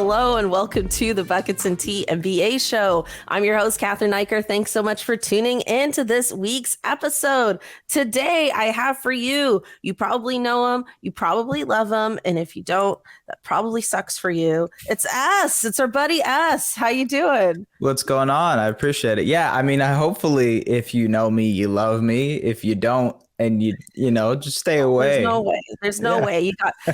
Hello and welcome to the Buckets and Tea NBA show. I'm your host, Cathryn Naiker. Thanks so much for tuning in to this week's episode. Today, I have for you, you probably know him, you probably love him, and if you don't, that probably sucks for you. It's S. It's our buddy S. How you doing? What's going on? I appreciate it. Yeah, I mean, hopefully if you know me, you love me. If you don't, and you know, just stay away. There's no way. There's no way.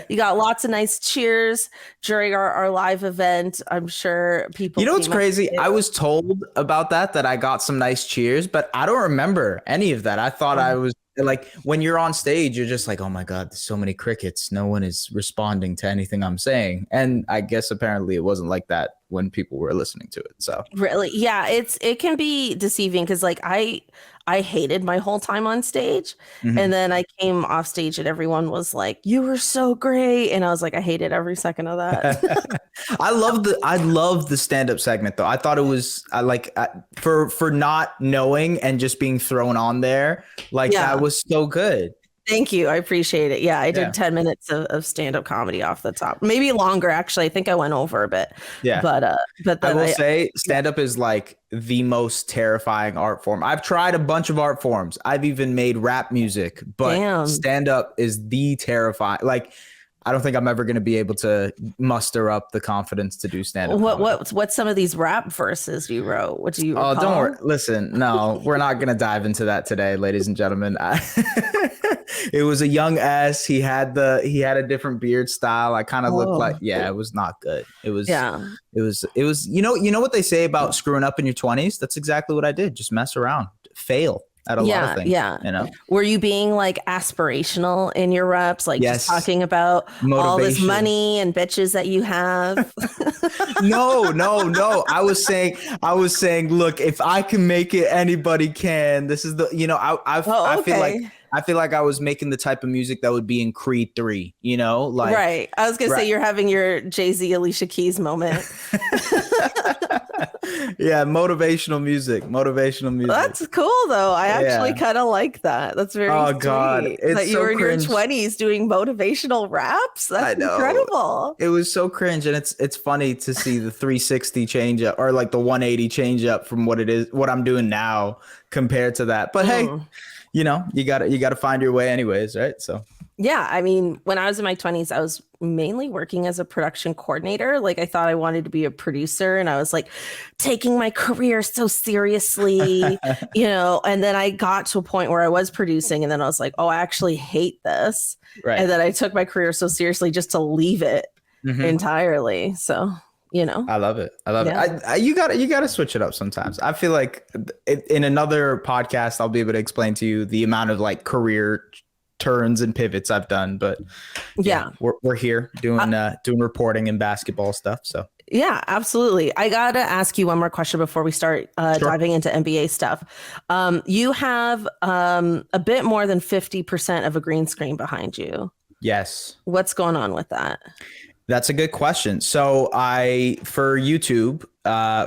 You got lots of nice cheers during our live event. I'm sure people. You know what's crazy? I was told about that I got some nice cheers, but I don't remember any of that. I thought I was like, when you're on stage, you're just like, oh my God, there's so many crickets. No one is responding to anything I'm saying. And I guess apparently it wasn't like that when people were listening to it. So really, yeah, it can be deceiving because like I hated my whole time on stage. Mm-hmm. And then I came off stage and everyone was like, you were so great. And I was like, I hated every second of that. I love the stand-up segment though. I thought it was for not knowing and just being thrown on there. That was so good. Thank you. I appreciate it. Yeah, I did 10 minutes of stand-up comedy off the top. Maybe longer, actually. I think I went over a bit. Yeah. But I will say stand-up is like the most terrifying art form. I've tried a bunch of art forms. I've even made rap music, but stand-up is the terrifying. Like, I don't think I'm ever going to be able to muster up the confidence to do stand-up. What's some of these rap verses you wrote? What do you recall? Oh, don't worry. Listen, no, we're not going to dive into that today, ladies and gentlemen. It was a young S. He had a different beard style. I kind of looked like, it was not good. It was, you know what they say about screwing up in your 20s? That's exactly what I did. Just mess around, fail at a lot of things. Yeah. You know, were you being like aspirational in your reps? Like just talking about all this money and bitches that you have? No. I was saying, look, if I can make it, anybody can. This is the, you know, I feel like I was making the type of music that would be in Creed 3, you know? Like, right. I was going to say you're having your Jay-Z, Alicia Keys moment. Yeah, motivational music. That's cool, though. I actually kind of like that. That's very sweet. God. It's that you were in your 20s doing motivational raps. That's incredible. It was so cringe. And it's funny to see the 360 change up or like the 180 change up from what I'm doing now compared to that. But hey, you know, you gotta find your way anyways, right? So yeah, I mean, when I was in my 20s, I was mainly working as a production coordinator. Like I thought I wanted to be a producer and I was like taking my career so seriously, you know, and then I got to a point where I was producing and then I was like, oh, I actually hate this. Right. And then I took my career so seriously just to leave it entirely. So you know, I love it. You gotta switch it up sometimes. I feel like in another podcast, I'll be able to explain to you the amount of like career turns and pivots I've done. But we're here doing reporting and basketball stuff. So yeah, absolutely. I gotta ask you one more question before we start diving into NBA stuff. You have a bit more than 50% of a green screen behind you. Yes. What's going on with that? That's a good question. So for YouTube,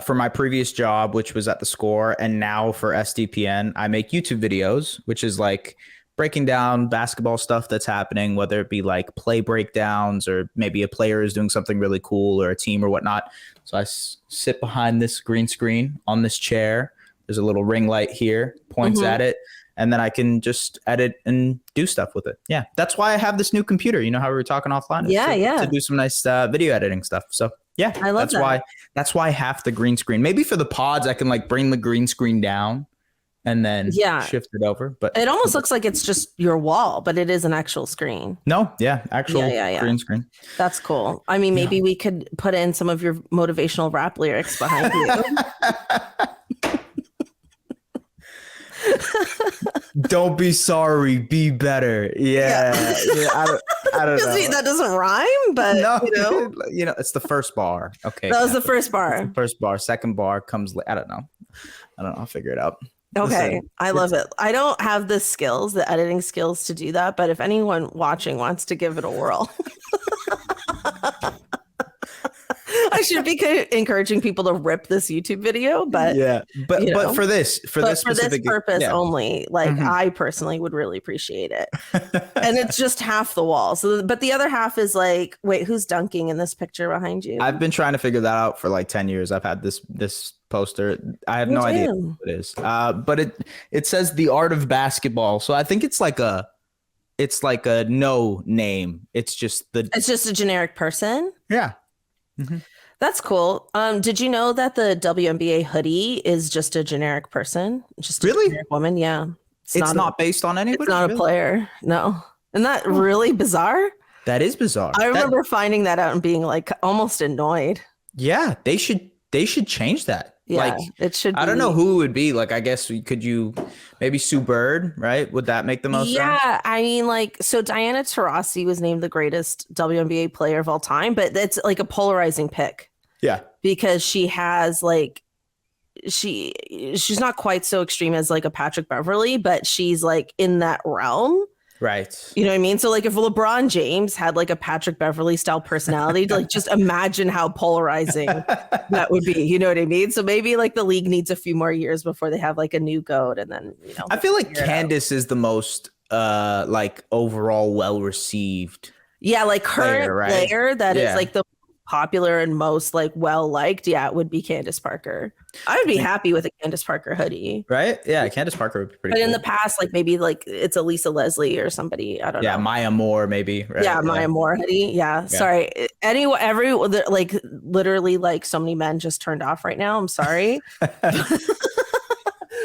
for my previous job, which was at The Score, and now for SDPN, I make YouTube videos, which is like breaking down basketball stuff that's happening, whether it be like play breakdowns or maybe a player is doing something really cool or a team or whatnot. So I sit behind this green screen on this chair. There's a little ring light here, points at it. And then I can just edit and do stuff with it. Yeah, that's why I have this new computer. You know how we were talking offline? To do some nice video editing stuff. So yeah, I love that. That's why I have the green screen. Maybe for the pods, I can like bring the green screen down and then shift it over. But it almost looks like it's just your wall, but it is an actual screen. No, actual green screen. That's cool. I mean, maybe we could put in some of your motivational rap lyrics behind you. Don't be sorry, be better. I don't know. That doesn't rhyme, but no, you know, it's the first bar. Okay, that was the first bar. First bar, second bar comes. I don't know. I'll figure it out. Okay, listen, I love it. I don't have the editing skills to do that, but if anyone watching wants to give it a whirl. I should be encouraging people to rip this YouTube video, but yeah, but for this specific purpose only, like I personally would really appreciate it. And it's just half the wall. So, but the other half is like, wait, who's dunking in this picture behind you? I've been trying to figure that out for like 10 years. I've had this poster. I have no idea what it is. But it says the art of basketball. So I think it's like a no name. It's just a generic person. Yeah. That's cool. Did you know that the WNBA hoodie is just a generic person? Just a generic woman. Yeah. It's not based on anybody. It's not a player. No. Isn't that really bizarre? That is bizarre. I remember finding that out and being like almost annoyed. Yeah, they should change that. Yeah, like it should. I don't know who it would be. Like, I guess could you maybe Sue Bird, right? Would that make the most sense? Yeah, I mean, like, so Diana Taurasi was named the greatest WNBA player of all time, but that's like a polarizing pick. Yeah, because she has like she's not quite so extreme as like a Patrick Beverley, but she's like in that realm. Right. You know what I mean? So like if LeBron James had like a Patrick Beverley style personality, like just imagine how polarizing that would be. You know what I mean? So maybe like the league needs a few more years before they have like a new GOAT, and then, you know. I feel like Candace is the most like overall well received. Yeah, like current player that is like the popular and most like well liked. Yeah, it would be Candace Parker. I would be happy with a Candace Parker hoodie. Right? Yeah, Candace Parker would be pretty cool. In the past, like maybe like it's a Lisa Leslie or somebody. I don't know. Yeah, Maya Moore maybe. Right? Yeah, Maya Moore hoodie. Yeah. Sorry. Like literally like so many men just turned off right now. I'm sorry.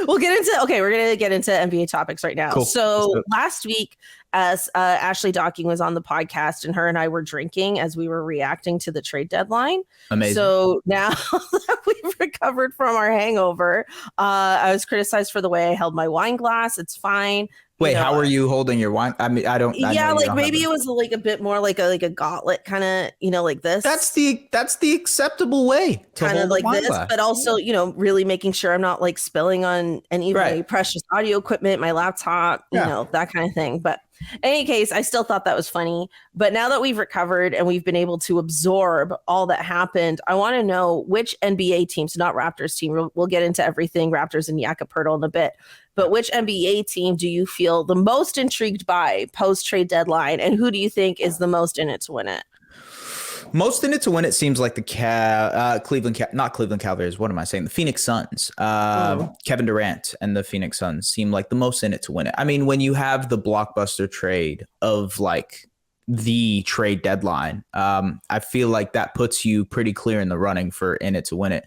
We're going to get into NBA topics right now. Cool. So last week, as Ashley Docking was on the podcast, and her and I were drinking as we were reacting to the trade deadline. Amazing. So now that we've recovered from our hangover, I was criticized for the way I held my wine glass. It's fine. Wait, how are you holding your wine? I mean, I like maybe it was like a bit more like a gauntlet kind of, like this. That's the acceptable way to kind of like this, glass. But also, really making sure I'm not like spilling on any of my precious audio equipment, my laptop, that kind of thing. But in any case, I still thought that was funny. But now that we've recovered and we've been able to absorb all that happened, I want to know which NBA teams, not Raptors team. We'll get into everything Raptors and Yakapurtle in a bit. But which NBA team do you feel the most intrigued by post-trade deadline? And who do you think is the most in it to win it? Most in it to win it seems like the not Cleveland Cavaliers. What am I saying? The Phoenix Suns. Kevin Durant and the Phoenix Suns seem like the most in it to win it. I mean, when you have the blockbuster trade of like the trade deadline, I feel like that puts you pretty clear in the running for in it to win it.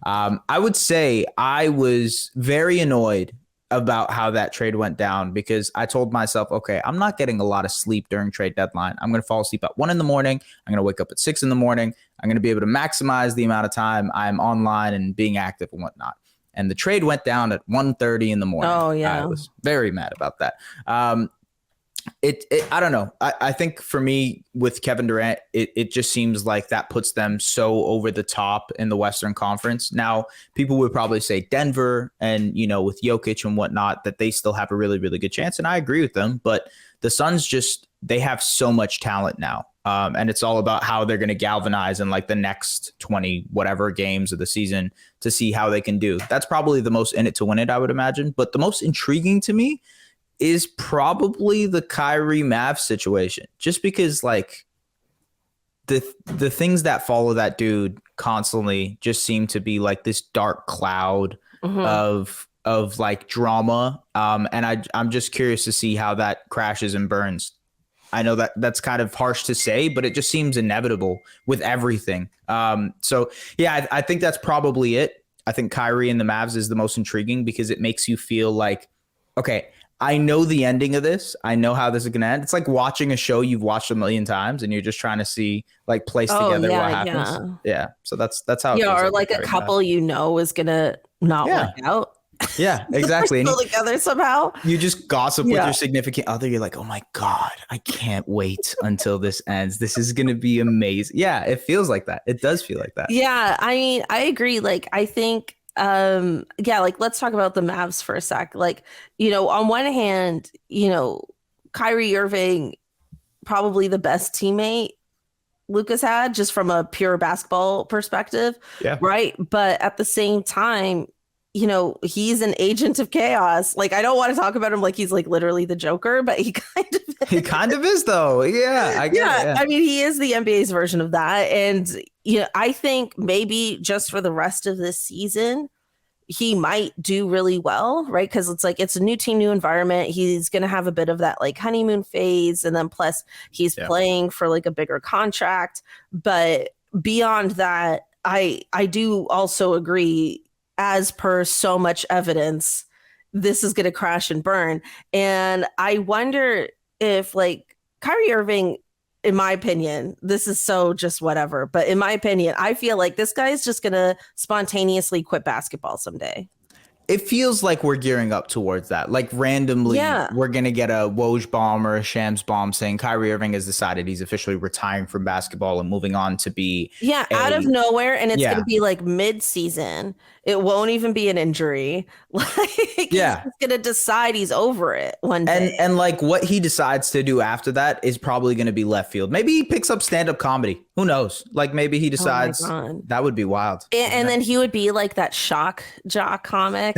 I would say I was very annoyed about how that trade went down because I told myself, okay, I'm not getting a lot of sleep during trade deadline. I'm going to fall asleep at 1 a.m. I'm going to wake up at 6 a.m. I'm going to be able to maximize the amount of time I'm online and being active and whatnot. And the trade went down at 1:30 in the morning. Oh, yeah. I was very mad about that. I don't know. I think for me with Kevin Durant, it just seems like that puts them so over the top in the Western Conference. Now, people would probably say Denver and, with Jokic and whatnot, that they still have a really, really good chance. And I agree with them. But the Suns they have so much talent now. And it's all about how they're going to galvanize in like the next 20 whatever games of the season to see how they can do. That's probably the most in it to win it, I would imagine. But the most intriguing to me is probably the Kyrie Mavs situation, just because like the things that follow that dude constantly just seem to be like this dark cloud of like drama. And I'm just curious to see how that crashes and burns. I know that's kind of harsh to say, but it just seems inevitable with everything. So yeah, I think that's probably it. I think Kyrie and the Mavs is the most intriguing because it makes you feel like, okay, I know the ending of this. I know how this is going to end. It's like watching a show you've watched a million times and you're just trying to see like place together what happens. Yeah. So that's how. Yeah. Or like a couple, is going to not work out. Yeah, exactly. Still together somehow. You just gossip with your significant other. You're like, oh my God, I can't wait until this ends. This is going to be amazing. Yeah. It feels like that. It does feel like that. Yeah. I mean, I agree. Like, I think, like let's talk about the Mavs for a sec. Like, on one hand, Kyrie Irving, probably the best teammate Lucas had, just from a pure basketball perspective, Yeah. right? But at the same time, he's an agent of chaos. Like, I don't want to talk about him like he's like literally the Joker, but he kind of He kind of is, though. Yeah, I get it. yeah, Yeah. I mean, he is the NBA's version of that. And, I think maybe just for the rest of this season, he might do really well, right? Because it's like it's a new team, new environment. He's going to have a bit of that like honeymoon phase. And then plus he's playing for like a bigger contract. But beyond that, I do also agree, as per so much evidence, this is going to crash and burn. And I wonder if like Kyrie Irving, in my opinion, this is so just whatever, but in my opinion, I feel like this guy is just going to spontaneously quit basketball someday. It feels like we're gearing up towards that. Like randomly, we're going to get a Woj bomb or a Shams bomb saying Kyrie Irving has decided he's officially retiring from basketball and moving on to be out of nowhere. And it's going to be like mid-season. It won't even be an injury. Like he's going to decide he's over it one day. And like what he decides to do after that is probably going to be left field. Maybe he picks up stand-up comedy. Who knows? Like maybe he decides that would be wild. And then he would be like that shock jock comic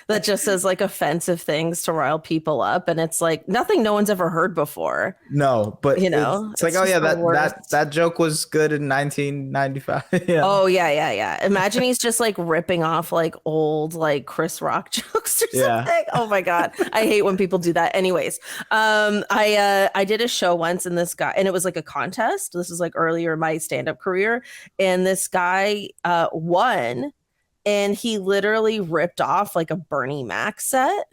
that just says like offensive things to rile people up. And it's like nothing no one's ever heard before. No, but it's like, oh yeah, that joke was good in 1995. Oh yeah. Imagine he's just like ripping off like old like Chris Rock jokes or something. Oh my God. I hate when people do that. Anyways, I did a show once and this guy, and it was like a contest. This is like earlier in my stand-up career, and this guy won, and he literally ripped off like a Bernie Mac set.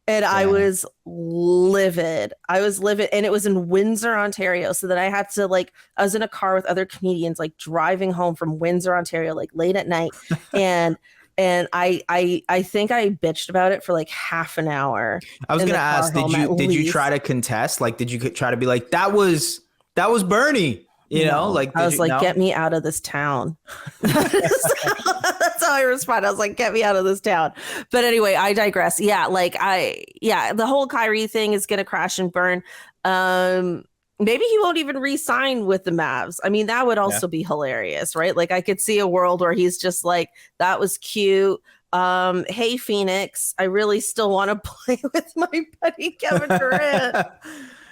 And I was livid. And it was in Windsor, Ontario. So then I had to I was in a car with other comedians, like driving home from Windsor, Ontario, like late at night. And I think I bitched about it for like half an hour. I was going to ask, did you try to contest? Like, did you try to be like, that was Bernie? Like I was like, get me out of this town. That's how I responded. I was like, get me out of this town. But anyway, I digress. Yeah, the whole Kyrie thing is gonna crash and burn. Maybe he won't even re-sign with the Mavs. I mean, that would also be hilarious, right? Like I could see a world where he's just like, that was cute. Hey Phoenix, I really still want to play with my buddy Kevin Durant.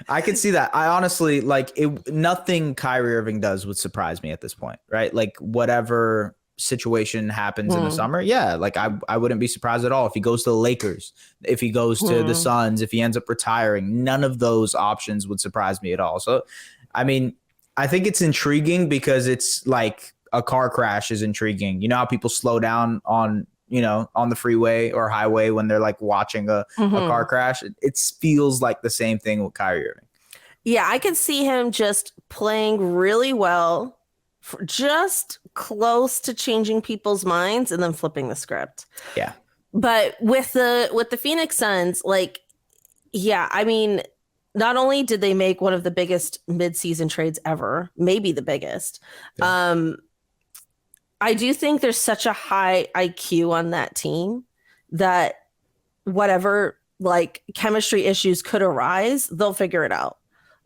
I could see that. I honestly nothing Kyrie Irving does would surprise me at this point, right? Like whatever situation happens in the summer. Yeah. Like I wouldn't be surprised at all if he goes to the Lakers, if he goes to the Suns, if he ends up retiring. None of those options would surprise me at all. So, I mean, I think it's intriguing because it's like a car crash is intriguing. You know how people slow down on the freeway or highway when they're like watching a car crash. It feels like the same thing with Kyrie Irving. Yeah, I could see him just playing really well, just close to changing people's minds and then flipping the script. Yeah. But with the Phoenix Suns, I mean, not only did they make one of the biggest midseason trades ever, maybe the biggest, I do think there's such a high IQ on that team that whatever chemistry issues could arise, they'll figure it out.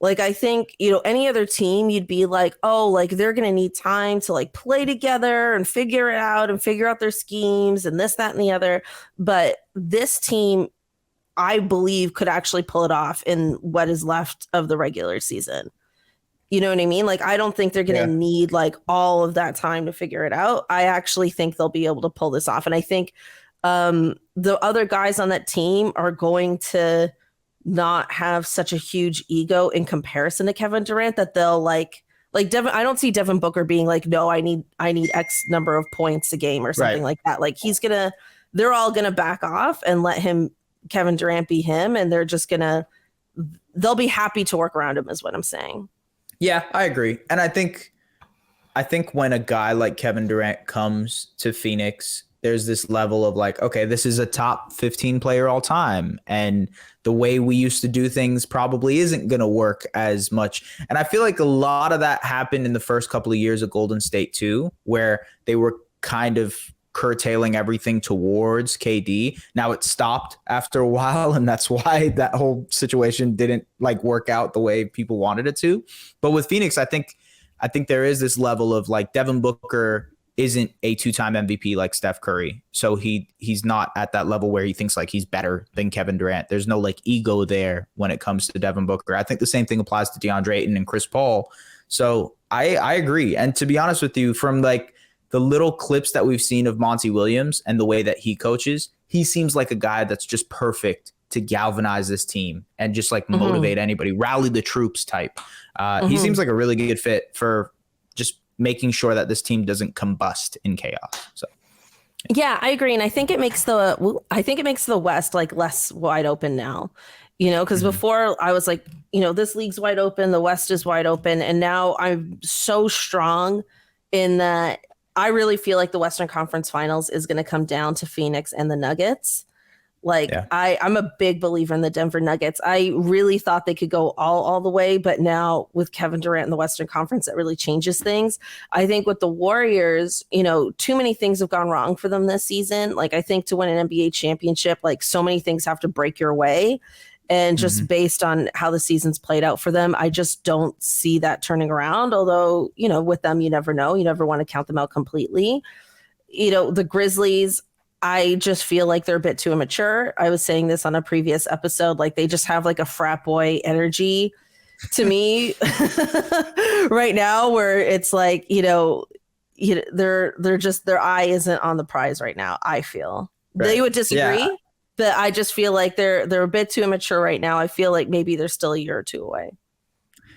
Like, I think, any other team, you'd be like, oh, they're going to need time to play together and figure it out and figure out their schemes and this, that, and the other. But this team, I believe, could actually pull it off in what is left of the regular season. You know what I mean? I don't think they're going to need all of that time to figure it out. I actually think they'll be able to pull this off. And I think the other guys on that team are going to not have such a huge ego in comparison to Kevin Durant that they'll Devin. I don't see Devin Booker being like, no, I need X number of points a game or something like that. They're all going to back off and let Kevin Durant be him. And they'll be happy to work around him is what I'm saying. Yeah, I agree. And I think when a guy like Kevin Durant comes to Phoenix, there's this level of okay, this is a top 15 player all time. And the way we used to do things probably isn't going to work as much. And I feel like a lot of that happened in the first couple of years of Golden State too, where they were kind of curtailing everything towards KD. Now it stopped after a while, and that's why that whole situation didn't like work out the way people wanted it to. But with Phoenix, I think there is this level of like Devin Booker isn't a 2-time MVP like Steph Curry. So he's not at that level where he thinks like he's better than Kevin Durant. There's no like ego there when it comes to Devin Booker. I think the same thing applies to DeAndre Ayton and Chris Paul. So I agree. And to be honest with you, from like the little clips that we've seen of Monty Williams and the way that he coaches, he seems like a guy that's just perfect to galvanize this team and just like motivate anybody, rally the troops type. He seems like a really good fit for just making sure that this team doesn't combust in chaos. So yeah, I agree. And I think it makes the West like less wide open now, because before I was like, this league's wide open, the West is wide open. And now I'm so strong in that I really feel like the Western Conference Finals is going to come down to Phoenix and the Nuggets. Like I'm a big believer in the Denver Nuggets. I really thought they could go all the way, but now with Kevin Durant in the Western Conference, it really changes things. I think with the Warriors, too many things have gone wrong for them this season. Like I think to win an NBA championship, like so many things have to break your way. And just based on how the season's played out for them, I just don't see that turning around. Although, with them, you never know. You never want to count them out completely. The Grizzlies, I just feel like they're a bit too immature. I was saying this on a previous episode, like they just have like a frat boy energy to me right now, where it's like, they're just, their eye isn't on the prize right now. I feel they would disagree, but I just feel like they're a bit too immature right now. I feel like maybe they're still a year or two away.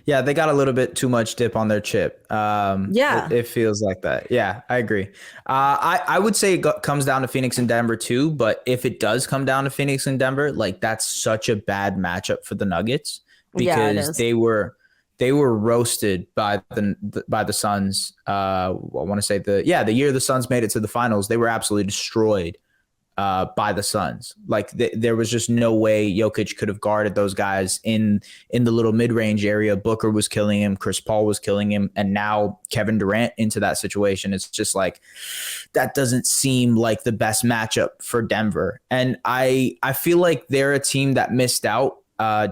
Yeah, they got a little bit too much dip on their chip. It feels like that. Yeah, I agree. I would say it comes down to Phoenix and Denver too, but if it does come down to Phoenix and Denver, like that's such a bad matchup for the Nuggets because they were roasted by the Suns. I want to say the year the Suns made it to the finals, they were absolutely destroyed by the Suns. Like there was just no way Jokic could have guarded those guys in the little mid-range area. Booker was killing him. Chris Paul was killing him. And now Kevin Durant into that situation. It's just like, that doesn't seem like the best matchup for Denver. And I feel like they're a team that missed out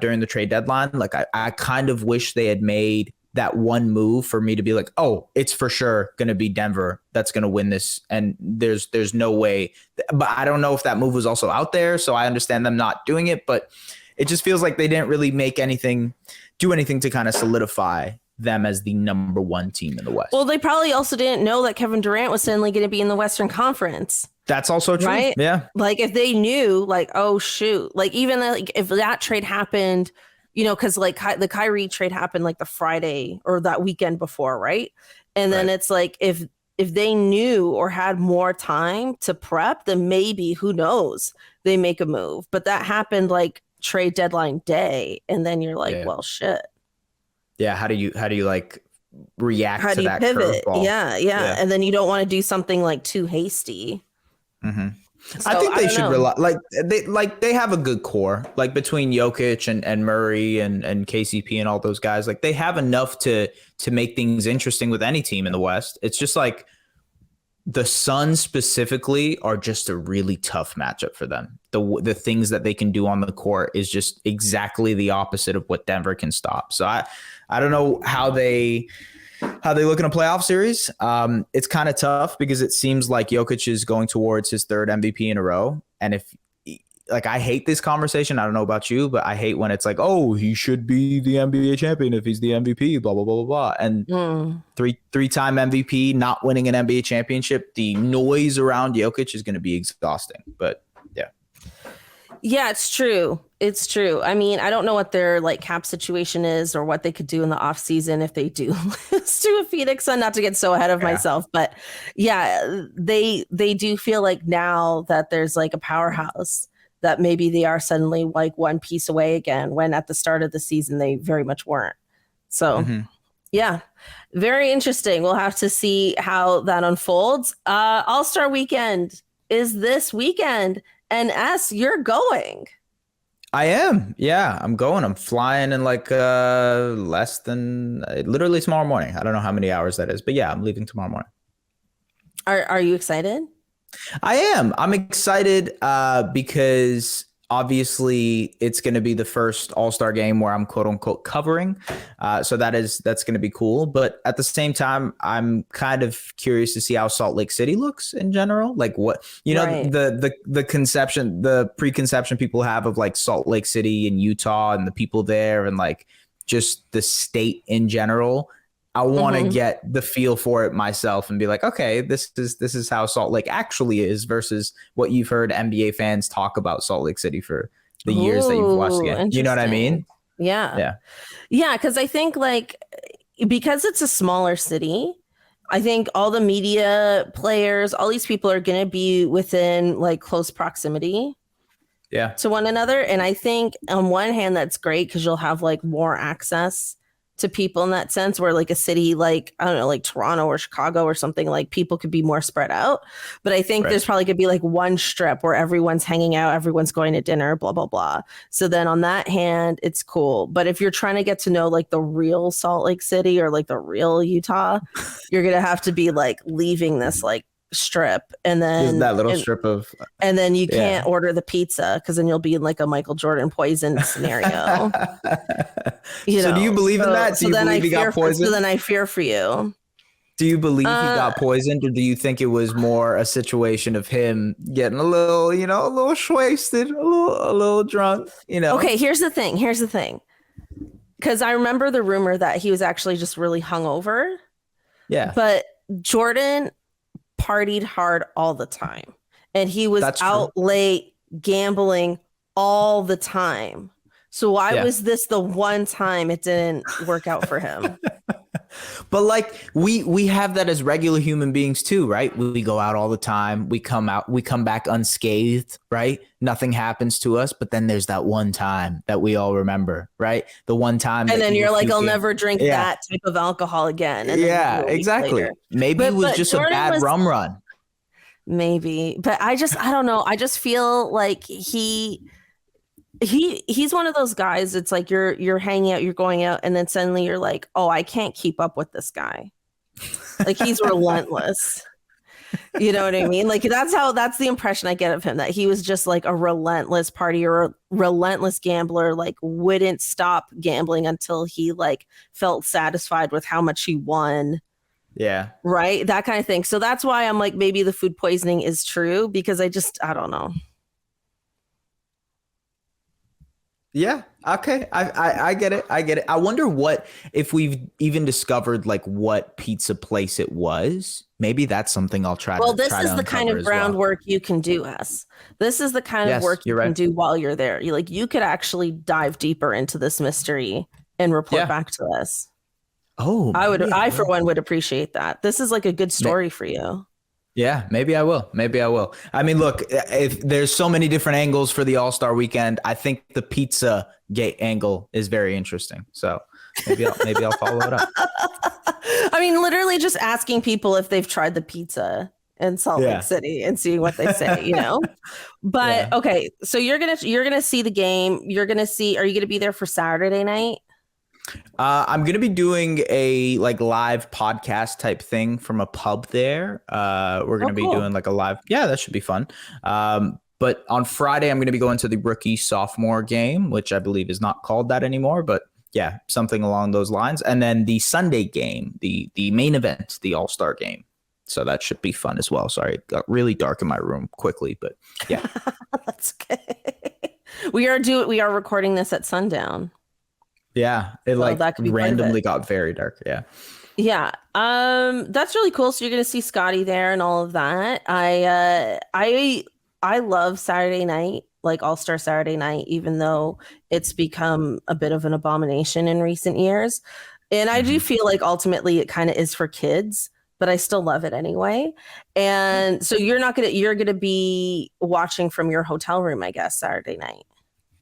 during the trade deadline. Like I kind of wish they had made that one move for me to be like, oh, it's for sure going to be Denver that's going to win this. And there's no way, but I don't know if that move was also out there. So I understand them not doing it, but it just feels like they didn't really do anything to kind of solidify them as the number one team in the West. Well, they probably also didn't know that Kevin Durant was suddenly going to be in the Western Conference. That's also true. Right? Yeah. Like if they knew, like, oh shoot, like even like if that trade happened, because like the Kyrie trade happened like the Friday or that weekend before, right? And then it's like if they knew or had more time to prep, then maybe, who knows, they make a move. But that happened like trade deadline day, and then you're like, well, shit. Yeah, how do you like react to that pivot? Curveball? Yeah, and then you don't want to do something like too hasty. So, I think they should rely they have a good core, like between Jokic and Murray and KCP and all those guys. Like they have enough to make things interesting with any team in the West. It's just like the Suns specifically are just a really tough matchup for them. The things that they can do on the court is just exactly the opposite of what Denver can stop. So I don't know how they look in a playoff series. It's kind of tough because it seems like Jokic is going towards his third MVP in a row. And if like, I hate this conversation. I don't know about you, but I hate when it's like, oh, he should be the NBA champion if he's the MVP, blah, blah, blah, blah, blah. And three-time MVP, not winning an NBA championship, the noise around Jokic is going to be exhausting. But yeah, it's true. It's true. I mean, I don't know what their like cap situation is or what they could do in the off season if they do lose to a Phoenix Sun, not to get so ahead of myself. But yeah, they do feel like now that there's like a powerhouse that maybe they are suddenly like one piece away again, when at the start of the season, they very much weren't. So yeah, very interesting. We'll have to see how that unfolds. All-Star Weekend is this weekend. And you're going. I am. Yeah, I'm going. I'm flying in like less than literally tomorrow morning. I don't know how many hours that is, but yeah, I'm leaving tomorrow morning. Are you excited? I am. I'm excited because obviously it's going to be the first All-Star game where I'm quote unquote covering. So that's going to be cool. But at the same time, I'm kind of curious to see how Salt Lake City looks in general. Like what, Right. the preconception people have of like Salt Lake City and Utah and the people there and like just the state in general. I want to Hmm. get the feel for it myself and be like, okay, this is how Salt Lake actually is versus what you've heard NBA fans talk about Salt Lake City for the years that you've watched the Ooh, game. You know what I interesting. mean? Yeah. Yeah. Yeah, because I think like because it's a smaller city, I think all the media players, all these people are going to be within like close proximity Yeah. to one another. And I think on one hand, that's great because you'll have like more access to people in that sense, where like a city like, I don't know, like Toronto or Chicago or something, like people could be more spread out. But I think Right. there's probably could be like one strip where everyone's hanging out, everyone's going to dinner, blah, blah, blah. So then on that hand, it's cool. But if you're trying to get to know like the real Salt Lake City or like the real Utah, you're going to have to be like leaving this like strip and Just then that little strip of, and then you yeah. can't order the pizza because then you'll be in like a Michael Jordan poison scenario. So do you believe in that? Do So you then believe he got so poisoned? then I fear for you. Do you believe he Uh got poisoned, or do you think it was more a situation of him getting a little, a little wasted, a little drunk? okay, Here's the thing. Because I remember the rumor that he was actually just really hungover, Yeah, but Jordan partied hard all the time. And he was that's true. out late gambling all the time. So why Yeah. was this the one time it didn't work out for him? But like we have that as regular human beings too, right? We go out all the time. We come back unscathed, right? Nothing happens to us, but then there's that one time that we all remember, right? The one time And that then you were you're like, I'll puking. never drink Yeah. that type of alcohol again. And then you Yeah, do a week later. exactly. Maybe it was But just a Jordan bad was rum run. maybe, but I don't know. I just feel like he's one of those guys. It's like you're hanging out, you're going out, and then suddenly you're like, oh, I can't keep up with this guy. Like he's relentless. You know what I mean? Like that's the impression I get of him, that he was just like a relentless partier, a relentless gambler, like wouldn't stop gambling until he like felt satisfied with how much he won. Yeah. Right? That kind of thing. So that's why I'm like, maybe the food poisoning is true because I don't know. Yeah. Okay. I get it. I get it. I wonder what if we've even discovered like what pizza place it was. Maybe that's something I'll try Well, to this try is to the kind uncover of as well. groundwork you can do, us. This is the kind of Yes, work you you're can right. do while you're there. You could actually dive deeper into this mystery and report Yeah. back to us. Oh, maybe I I for will. one would appreciate that. This is like a good Ma- story for you. Yeah, maybe I will. Maybe I will. I mean, look, if there's so many different angles for the All-Star weekend, I think the pizza gate angle is very interesting. So maybe I'll follow it up. I mean, literally just asking people if they've tried the pizza in Salt Lake Yeah. City and seeing what they say. But Yeah. okay, so you're gonna see the game. Are you gonna be there for Saturday night? I'm gonna be doing a like live podcast type thing from a pub there. We're Oh, gonna be cool. doing like a live. Yeah, that should be fun. But on Friday, I'm gonna be going to the rookie sophomore game, which I believe is not called that anymore. But yeah, something along those lines. And then the Sunday game, the main event, the All-Star game. So that should be fun as well. Sorry, it got really dark in my room quickly, but yeah. That's okay. We are recording this at sundown. Yeah, it So like that could be part of it. randomly got very dark. Yeah. Yeah. That's really cool. So you're gonna see Scotty there and all of that. I love Saturday night, like All-Star Saturday night, even though it's become a bit of an abomination in recent years. And I do Mhm. feel like ultimately it kind of is for kids, but I still love it anyway. And so you're gonna be watching from your hotel room, I guess, Saturday night.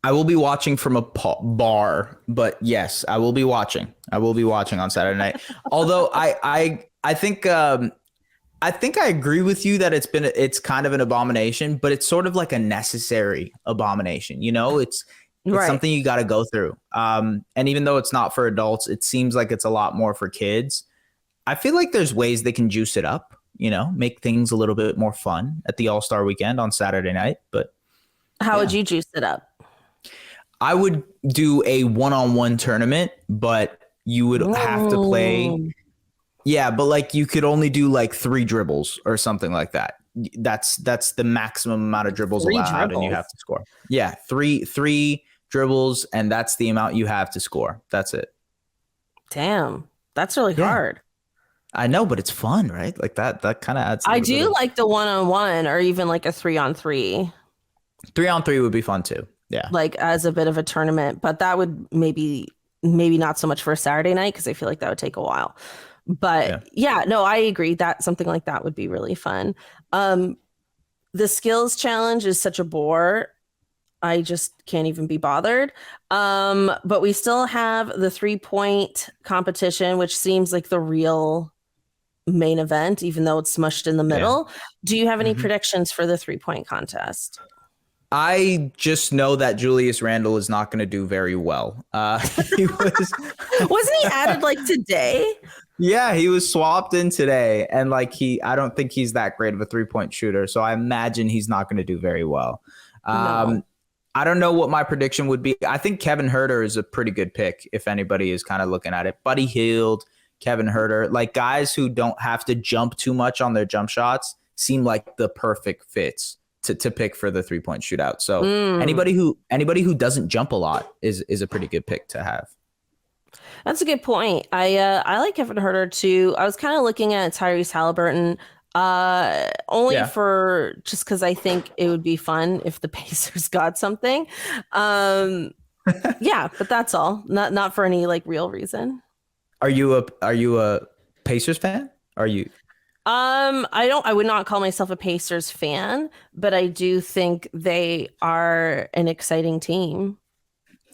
I will be watching from a bar, but yes, I will be watching. I will be watching on Saturday night. Although I think I agree with you that it's kind of an abomination, but it's sort of like a necessary abomination. It's Right. something you got to go through. And even though it's not for adults, it seems like it's a lot more for kids. I feel like there's ways they can juice it up. make things a little bit more fun at the All-Star weekend on Saturday night. But how would you juice it up? I would do a one-on-one tournament, but you would have to play. Yeah, but like you could only do like 3 dribbles or something like that. That's the maximum amount of dribbles allowed, and you have to score. Yeah, three dribbles, and that's the amount you have to score. That's it. Damn, that's really hard. I know, but it's fun, right? Like that kind of adds. I do like the 1-on-1 or even like a 3-on-3. 3-on-3 would be fun too. Yeah. Like as a bit of a tournament, but that would maybe not so much for a Saturday night because I feel like that would take a while. But yeah, no, I agree that something like that would be really fun. The skills challenge is such a bore. I just can't even be bothered. But we still have the 3-point competition, which seems like the real main event, even though it's smushed in the middle. Yeah. Do you have any predictions for the 3-point contest? I just know that Julius Randle is not going to do very well. Wasn't he added like today? Yeah, he was swapped in today, and like I don't think he's that great of a 3-point shooter, so I imagine he's not going to do very well. No. I don't know what my prediction would be. I think Kevin Huerter is a pretty good pick if anybody is kind of looking at it. Buddy Hield, Kevin Huerter, like guys who don't have to jump too much on their jump shots seem like the perfect fits to pick for the 3-point shootout. So anybody who doesn't jump a lot is a pretty good pick to have. That's a good point. I like Kevin Huerter too. I was kind of looking at Tyrese Halliburton only for just because I think it would be fun if the Pacers got something. Yeah, but that's all. Not for any like real reason. Are you a Pacers fan? Are you? I would not call myself a Pacers fan, but I do think they are an exciting team.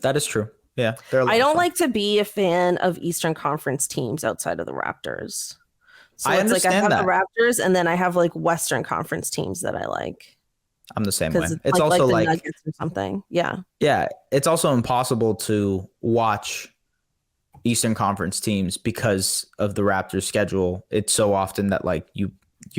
That is true. Yeah. I don't like to be a fan of Eastern Conference teams outside of the Raptors. So I understand the Raptors, and then I have like Western Conference teams that I like. I'm the same way. It's also like the Nuggets or something. Yeah. Yeah. It's also impossible to watch Eastern Conference teams because of the Raptors schedule. It's so often that like you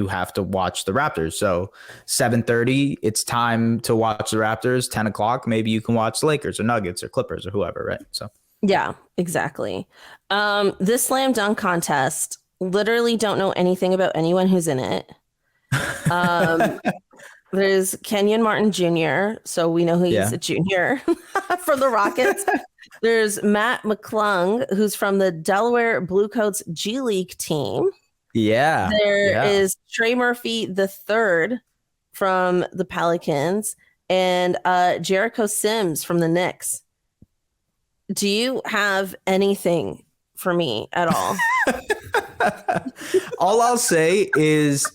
have to watch the Raptors. So 7:30, it's time to watch the Raptors. 10 o'clock, maybe you can watch the Lakers or Nuggets or Clippers or whoever, right? So yeah, exactly. This slam dunk contest, literally don't know anything about anyone who's in it. There's Kenyon Martin Jr., so we know he's a junior for the Rockets. There's Matt McClung, who's from the Delaware Bluecoats G League team. Yeah. There is Trey Murphy III from the Pelicans and Jericho Sims from the Knicks. Do you have anything for me at all? All I'll say is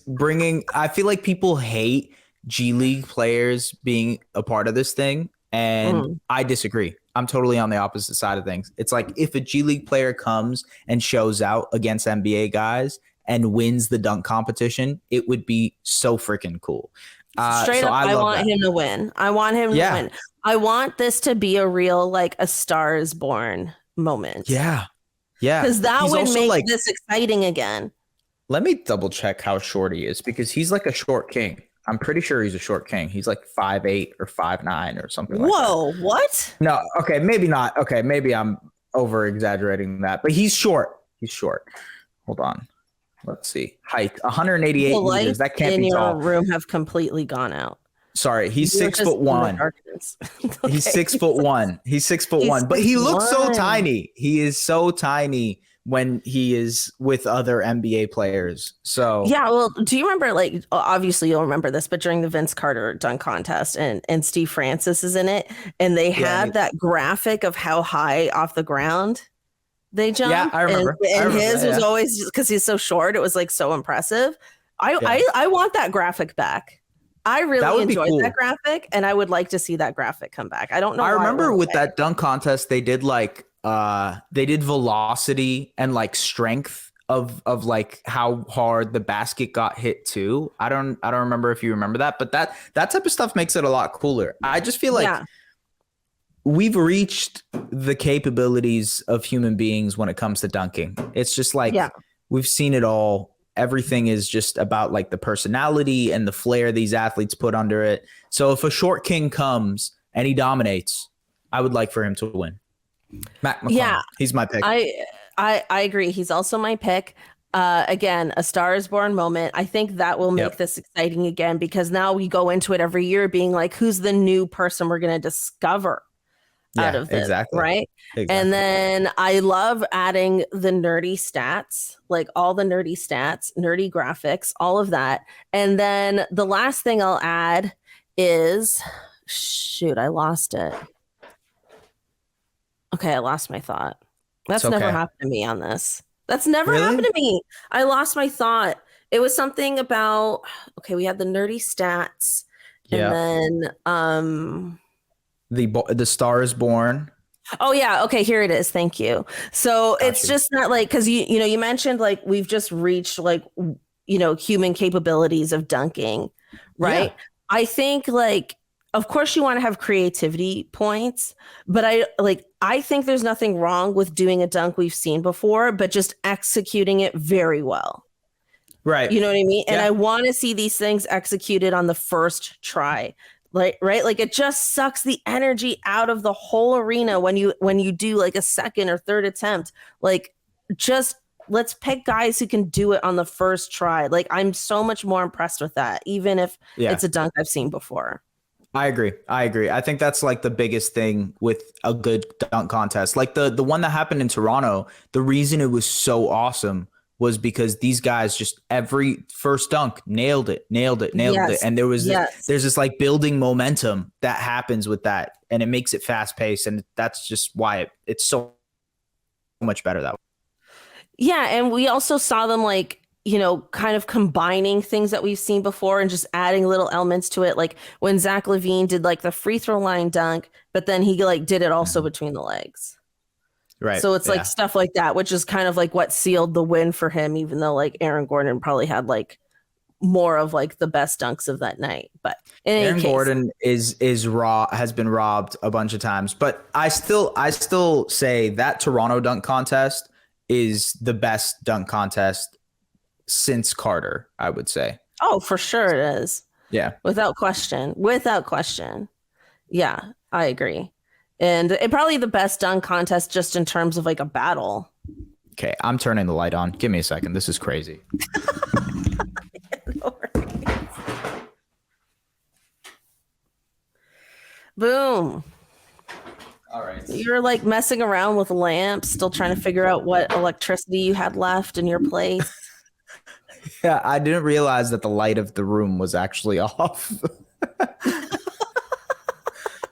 I feel like people hate G League players being a part of this thing, and I disagree. I'm totally on the opposite side of things. It's like if a G League player comes and shows out against NBA guys and wins the dunk competition, it would be so freaking cool. Straight up, I want him to win. I want him to win. I want this to be a real, like a Star is Born moment. Yeah. Yeah. Because that would make this exciting again. Let me double check how short he is because he's like a short king. I'm pretty sure he's a short king. He's like 5'8" or 5'9" or something like that. Whoa, what? No, okay, maybe not. Okay, maybe I'm over exaggerating that, but he's short. He's short. Hold on. Let's see. Height 188 meters. That can't be tall. In your room have completely gone out. Sorry, he's 6'1". Okay. He's 6'1". He's 6'1", but he looks so tiny. He is so tiny when he is with other NBA players. So yeah, well, do you remember, like, obviously you'll remember this, but during the Vince Carter dunk contest and Steve Francis is in it, and they had that graphic of how high off the ground they jumped. Yeah, I remember. And his was always, because he's so short, it was like so impressive. I want that graphic back. I really enjoyed that graphic, and I would like to see that graphic come back. I don't know. I remember with that dunk contest, they did like they did velocity and like strength of like how hard the basket got hit too. I don't remember if you remember that, but that type of stuff makes it a lot cooler. I just feel like we've reached the capabilities of human beings when it comes to dunking. It's just like we've seen it all. everything is just about like the personality and the flair these athletes put under it. So if a short king comes and he dominates, I would like for him to win. Mac McClung. Yeah, He's my pick. I agree. He's also my pick. Again, a Star is Born moment. I think that will make this exciting again, because now we go into it every year being like, who's the new person we're going to discover out of this, right? Exactly. And then I love adding the nerdy stats, like all the nerdy stats, nerdy graphics, all of that. And then the last thing I'll add is, shoot, I lost it. Okay, I lost my thought. That's never happened to me on this. That's never happened to me. I lost my thought. It was something about, okay, we had the nerdy stats, and then the Star is Born. Oh yeah, okay, here it is. Thank you. So it's just not like, because you mentioned like we've just reached like human capabilities of dunking, right? Yeah. I think like, of course you want to have creativity points, but I think there's nothing wrong with doing a dunk we've seen before, but just executing it very well. Right. You know what I mean? And I want to see these things executed on the first try. Like, right? Like, it just sucks the energy out of the whole arena when you do like a second or third attempt. Like, just let's pick guys who can do it on the first try. Like, I'm so much more impressed with that, even if it's a dunk I've seen before. I agree. I think that's like the biggest thing with a good dunk contest. Like the one that happened in Toronto, the reason it was so awesome was because these guys just every first dunk nailed it. And there's this like building momentum that happens with that, and it makes it fast paced. And that's just why it's so much better that way. Yeah. And we also saw them like, kind of combining things that we've seen before and just adding little elements to it. Like when Zach LaVine did like the free throw line dunk, but then he like did it also between the legs. Right. So it's like stuff like that, which is kind of like what sealed the win for him, even though like Aaron Gordon probably had like more of like the best dunks of that night. But in any case, Gordon has been robbed a bunch of times. But I still say that Toronto dunk contest is the best dunk contest since Carter, I would say. Oh, for sure it is. Yeah. Without question. Yeah, I agree. And it probably the best dunk contest just in terms of like a battle. Okay, I'm turning the light on. Give me a second. This is crazy. Boom. All right. You're like messing around with lamps, still trying to figure out what electricity you had left in your place. Yeah, I didn't realize that the light of the room was actually off.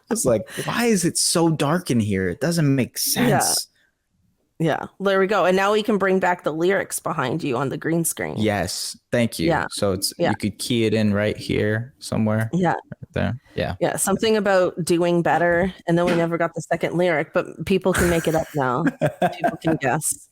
It's like, why is it so dark in here? It doesn't make sense. Yeah, there we go. And now we can bring back the lyrics behind you on the green screen. Yes, thank you. Yeah. So you could key it in right here somewhere. Yeah. Right there. Yeah. Yeah, something about doing better. And then we never got the second lyric, but people can make it up now. People can guess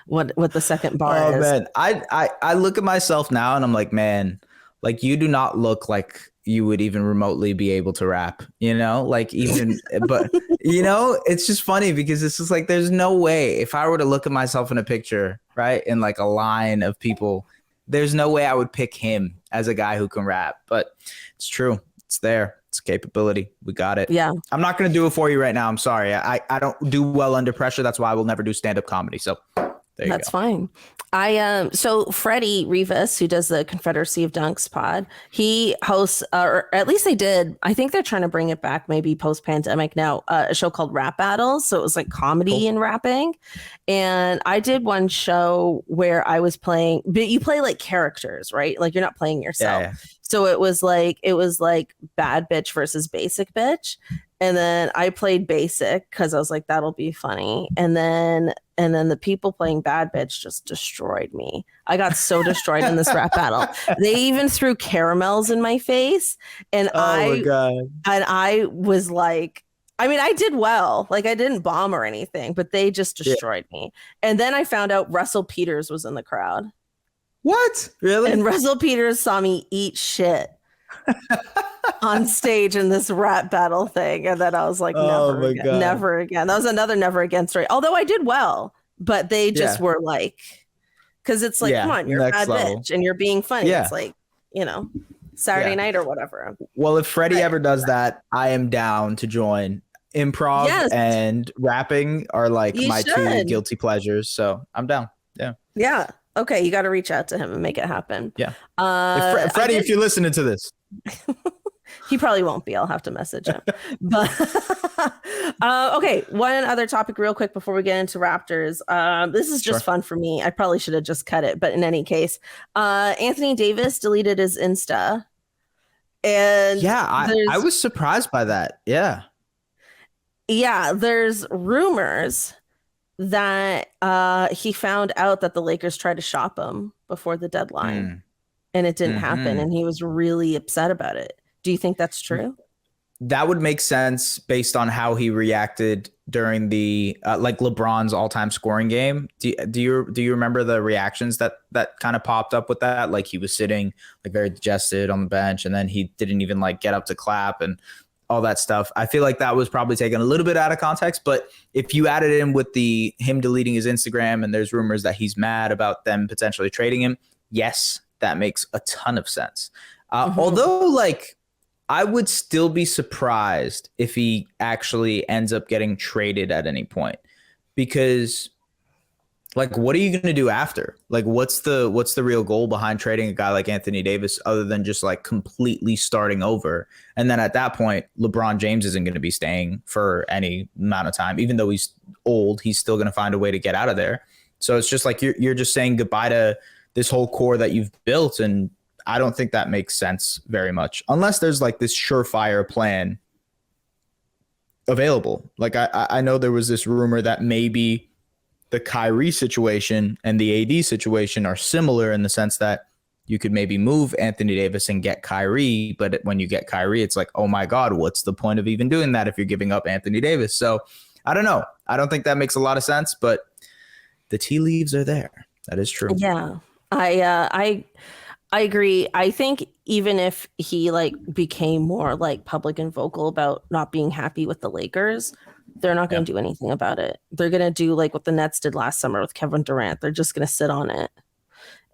what the second bar is. Oh man, I look at myself now and I'm like, man, like you do not look like you would even remotely be able to rap, like even, but it's just funny because it's just like, there's no way if I were to look at myself in a picture, right, in like a line of people, there's no way I would pick him as a guy who can rap. But it's true. It's there. It's capability. We got it. Yeah. I'm not going to do it for you right now. I'm sorry. I don't do well under pressure. That's why I will never do stand-up comedy. So that's fine. So Freddie Rivas, who does the Confederacy of Dunks pod, he hosts, or at least they did. I think they're trying to bring it back, maybe post-pandemic now, a show called Rap Battles. So it was like comedy and rapping. And I did one show where I was playing, but you play like characters, right? Like you're not playing yourself. Yeah. So it was like bad bitch versus basic bitch. And then I played basic because I was like, that'll be funny. And then the people playing bad bitch just destroyed me. I got so destroyed in this rap battle. They even threw caramels in my face. And my God. And I was like, I mean, I did well. Like I didn't bomb or anything, but they just destroyed me. And then I found out Russell Peters was in the crowd. What? Really? And Russell Peters saw me eat shit on stage in this rap battle thing. And then I was like, never again. That was another never again story. Although I did well, but they just were like Because it's like, come on, you're a next bad level. bitch and you're being funny. Yeah. It's like, Saturday night or whatever. Well, if Freddie ever does that, I am down to join. Improv and rapping are like my two guilty pleasures. So I'm down. Yeah. Yeah. Okay. You got to reach out to him and make it happen. Yeah. Freddie, if you're listening to this. He probably won't be. I'll have to message him. But okay, one other topic real quick before we get into Raptors. This is just fun for me. I probably should have just cut it, but in any case, Anthony Davis deleted his Insta. And I was surprised by that. Yeah. Yeah, there's rumors that he found out that the Lakers tried to shop him before the deadline and it didn't happen. And he was really upset about it. Do you think that's true? That would make sense based on how he reacted during the like LeBron's all-time scoring game. Do you remember the reactions that kind of popped up with that? Like he was sitting like very digested on the bench, and then he didn't even like get up to clap and all that stuff. I feel like that was probably taken a little bit out of context, but if you added in with him deleting his Instagram and there's rumors that he's mad about them potentially trading him, yes, that makes a ton of sense. Although like I would still be surprised if he actually ends up getting traded at any point, because like, what are you going to do after? Like, what's the real goal behind trading a guy like Anthony Davis other than just like completely starting over? And then at that point, LeBron James isn't going to be staying for any amount of time, even though he's old, he's still going to find a way to get out of there. So it's just like, you're just saying goodbye to this whole core that you've built. And I don't think that makes sense very much, unless there's like this surefire plan available. Like I know there was this rumor that maybe the Kyrie situation and the AD situation are similar in the sense that you could maybe move Anthony Davis and get Kyrie, but when you get Kyrie, it's like, oh my God, what's the point of even doing that if you're giving up Anthony Davis? So I don't know. I don't think that makes a lot of sense, but the tea leaves are there. That is true. Yeah, I agree. I think even if he like became more like public and vocal about not being happy with the Lakers, they're not going to do anything about it. They're going to do like what the Nets did last summer with Kevin Durant. They're just going to sit on it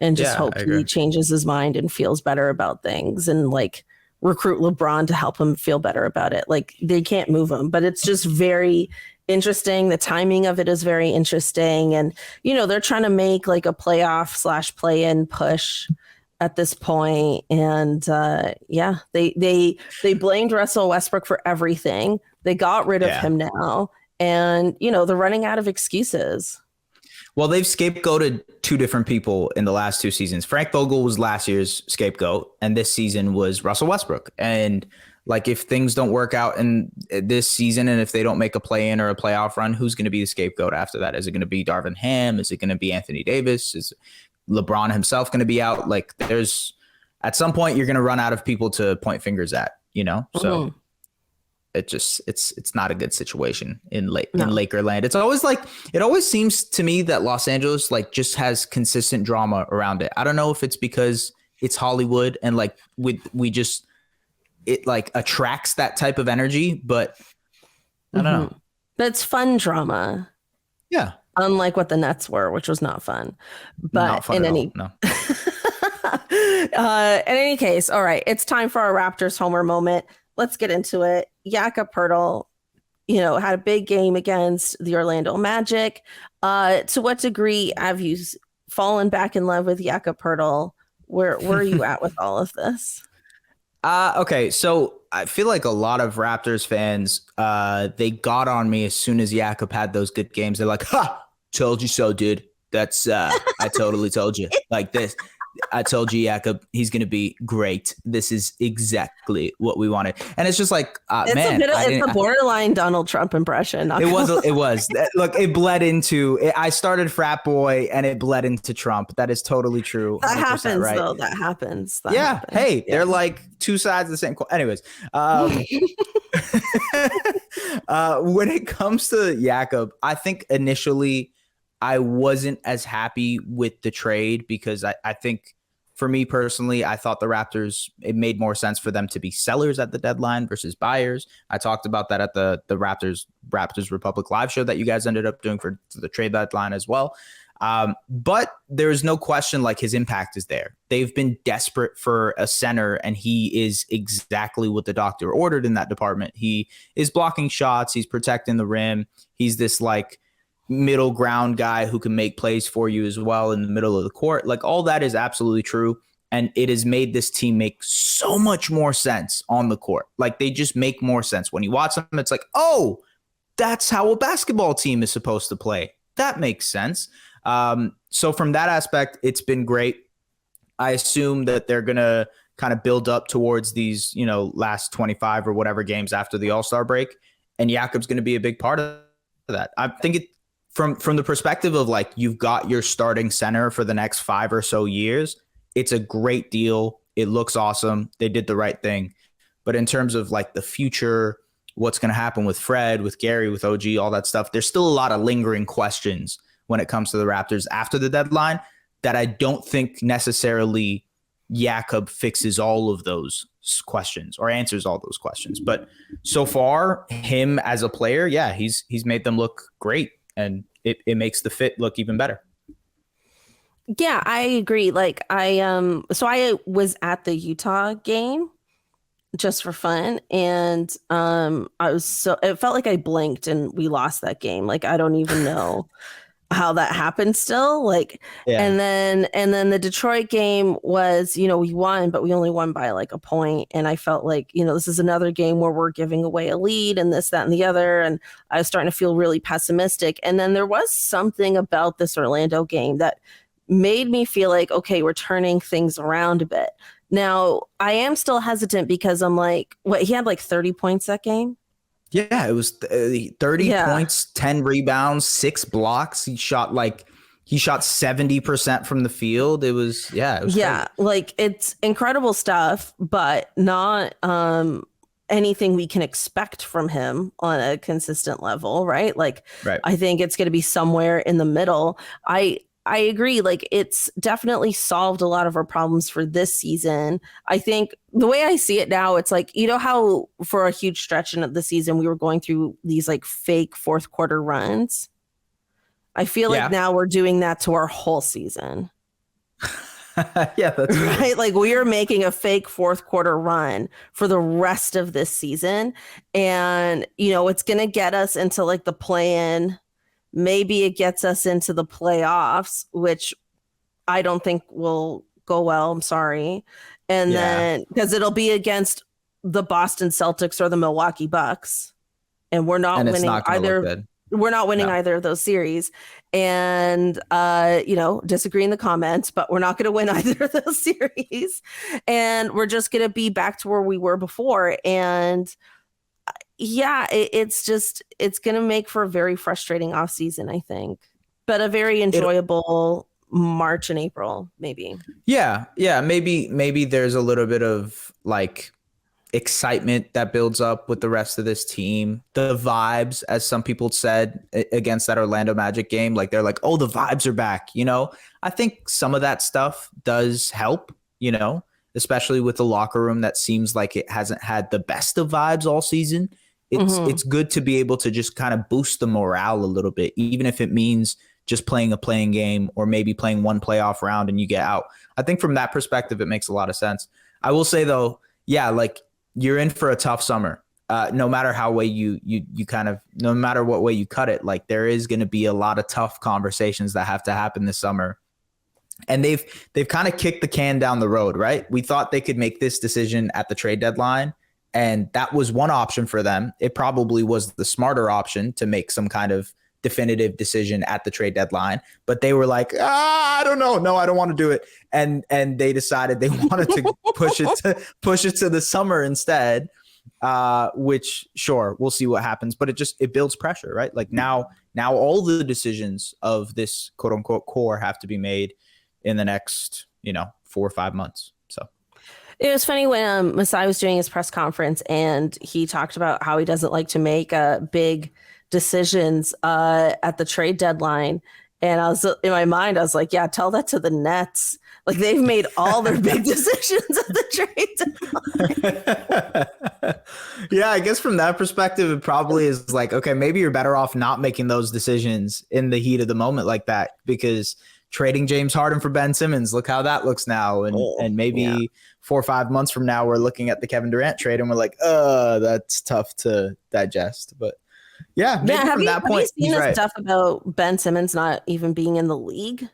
and just hope he changes his mind and feels better about things and like recruit LeBron to help him feel better about it. Like they can't move him, but it's just very interesting. The timing of it is very interesting. And, they're trying to make like a playoff / play-in push at this point. And they blamed Russell Westbrook for everything. They got rid of him now. And, they're running out of excuses. Well, they've scapegoated two different people in the last two seasons. Frank Vogel was last year's scapegoat, and this season was Russell Westbrook. And like, if things don't work out in this season, and if they don't make a play-in or a playoff run, who's going to be the scapegoat after that? Is it going to be Darvin Ham? Is it going to be Anthony Davis? Is LeBron himself going to be out? Like, there's at some point you're going to run out of people to point fingers at, So it's not a good situation in Laker land. It's always like, it always seems to me that Los Angeles like just has consistent drama around it. I don't know if it's because it's Hollywood and like it like attracts that type of energy, but I don't know. That's fun drama. Yeah. Unlike what the Nets were, which was not fun. But not fun in any case, all right, it's time for our Raptors homer moment. Let's get into it. Jakob Poeltl, had a big game against the Orlando Magic. To what degree have you fallen back in love with Jakob Poeltl? Where are you at with all of this? Okay, so I feel like a lot of Raptors fans, they got on me as soon as Jakob had those good games. They're like, "Ha, told you so, dude. That's I totally told you. Like this, I told you, Jakob, he's gonna be great. This is exactly what we wanted." And it's just like, it's a borderline Donald Trump impression. It was. Look, it bled into. I started frat boy, and it bled into Trump. That is totally true. That happens, right? Though. That happens. Hey, they're like two sides of the same coin. Anyways, when it comes to Jakob, I think initially I wasn't as happy with the trade because I think for me personally, I thought the Raptors, it made more sense for them to be sellers at the deadline versus buyers. I talked about that at the Raptors Republic live show that you guys ended up doing for the trade deadline as well. But there's no question like his impact is there. They've been desperate for a center, and he is exactly what the doctor ordered in that department. He is blocking shots. He's protecting the rim. He's this like middle ground guy who can make plays for you as well in the middle of the court. Like all that is absolutely true. And it has made this team make so much more sense on the court. Like they just make more sense. When you watch them, it's like, oh, that's how a basketball team is supposed to play. That makes sense. So from that aspect, it's been great. I assume that they're going to kind of build up towards these, last 25 or whatever games after the All-Star break. And Jakob's going to be a big part of that. I think it from the perspective of like, you've got your starting center for the next 5 or so years. It's a great deal. It looks awesome. They did the right thing. But in terms of like the future, what's going to happen with Fred, with Gary, with OG, all that stuff, there's still a lot of lingering questions when it comes to the Raptors after the deadline that I don't think necessarily Jakob fixes all of those questions or answers all those questions. But so far, him as a player, yeah, he's made them look great, and it makes the fit look even better. Yeah, I agree. Like so I was at the Utah game just for fun, and it felt like I blinked and we lost that game. Like I don't even know how that happened still. Like Yeah. and then the Detroit game was, we won, but we only won by like a point, and I felt like, this is another game where we're giving away a lead and this, that, and the other, and I was starting to feel really pessimistic. And then there was something about this Orlando game that made me feel like, okay, we're turning things around a bit. Now, I am still hesitant because I'm like, he had like 30 points that game? Yeah, it was 30 points, 10 rebounds, 6 blocks. He shot 70% from the field. It was yeah, like it's incredible stuff, but not anything we can expect from him on a consistent level, right? Like, right. I think it's going to be somewhere in the middle. I agree. Like it's definitely solved a lot of our problems for this season. I think the way I see it now, it's like, how for a huge stretch of the season, we were going through these like fake fourth quarter runs. I feel like now we're doing that to our whole season. Yeah, that's right. Like we are making a fake fourth quarter run for the rest of this season. And, it's going to get us into like the play-in. Maybe it gets us into the playoffs, which I don't think will go well. I'm sorry. And then because it'll be against the Boston Celtics or the Milwaukee Bucks. And we're not winning either. We're not winning either of those series. And, disagree in the comments, but we're not going to win either of those series. And we're just going to be back to where we were before. And yeah, it's going to make for a very frustrating offseason, I think, but a very enjoyable March and April, maybe. Yeah. Maybe there's a little bit of like excitement that builds up with the rest of this team. The vibes, as some people said against that Orlando Magic game, like they're like, oh, the vibes are back. I think some of that stuff does help, especially with the locker room that seems like it hasn't had the best of vibes all season. It's good to be able to just kind of boost the morale a little bit, even if it means just playing a playing game or maybe playing one playoff round and you get out. I think from that perspective, it makes a lot of sense. I will say though, yeah, like you're in for a tough summer. No matter how way you no matter what way you cut it, like there is going to be a lot of tough conversations that have to happen this summer. And they've kind of kicked the can down the road, right? We thought they could make this decision at the trade deadline, and that was one option for them. It probably was the smarter option to make some kind of definitive decision at the trade deadline, but they were like, I don't know. No, I don't want to do it. And they decided they wanted to push it to the summer instead, which sure, we'll see what happens, but it builds pressure, right? Like now all the decisions of this quote unquote core have to be made in the next, 4 or 5 months. So it was funny when Masai was doing his press conference and he talked about how he doesn't like to make big decisions at the trade deadline. And I was in my mind, I was like, yeah, tell that to the Nets. Like they've made all their big decisions at the trade. Yeah, I guess from that perspective, it probably is like, okay, maybe you're better off not making those decisions in the heat of the moment like that, because trading James Harden for Ben Simmons, look how that looks now. And maybe 4 or 5 months from now, we're looking at the Kevin Durant trade and we're like, that's tough to digest. But yeah, maybe have from you, that point, have you seen the stuff about Ben Simmons not even being in the league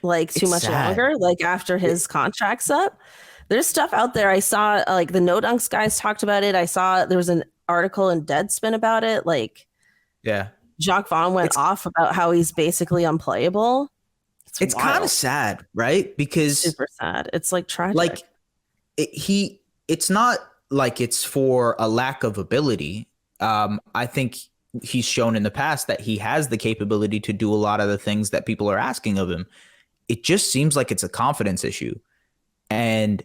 like too much longer, like after his contract's up? There's stuff out there. I saw like the No Dunks guys talked about it. I saw there was an article in Deadspin about it. Like, Jacques Vaughn went off about how he's basically unplayable. It's kind of sad, right? Because super sad. It's like tragic. Like it's not like it's for a lack of ability. I think he's shown in the past that he has the capability to do a lot of the things that people are asking of him. It just seems like it's a confidence issue. And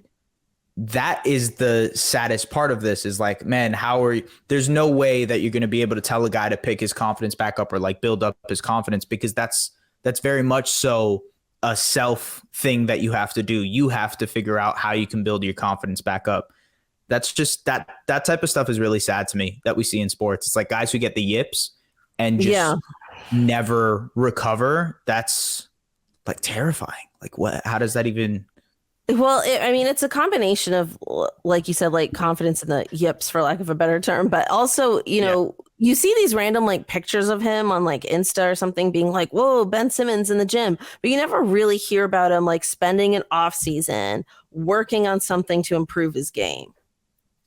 that is the saddest part of this is like, man, there's no way that you're going to be able to tell a guy to pick his confidence back up or like build up his confidence, because that's very much so a self thing that you have to do. You have to figure out how you can build your confidence back up. That's just that type of stuff is really sad to me that we see in sports. It's like guys who get the yips and just never recover. That's like terrifying. Like what, how does that even? Well, I mean, it's a combination of, like you said, like confidence in the yips, for lack of a better term, but also, you know, you see these random like pictures of him on like Insta or something being like, whoa, Ben Simmons in the gym, but you never really hear about him like spending an off season working on something to improve his game.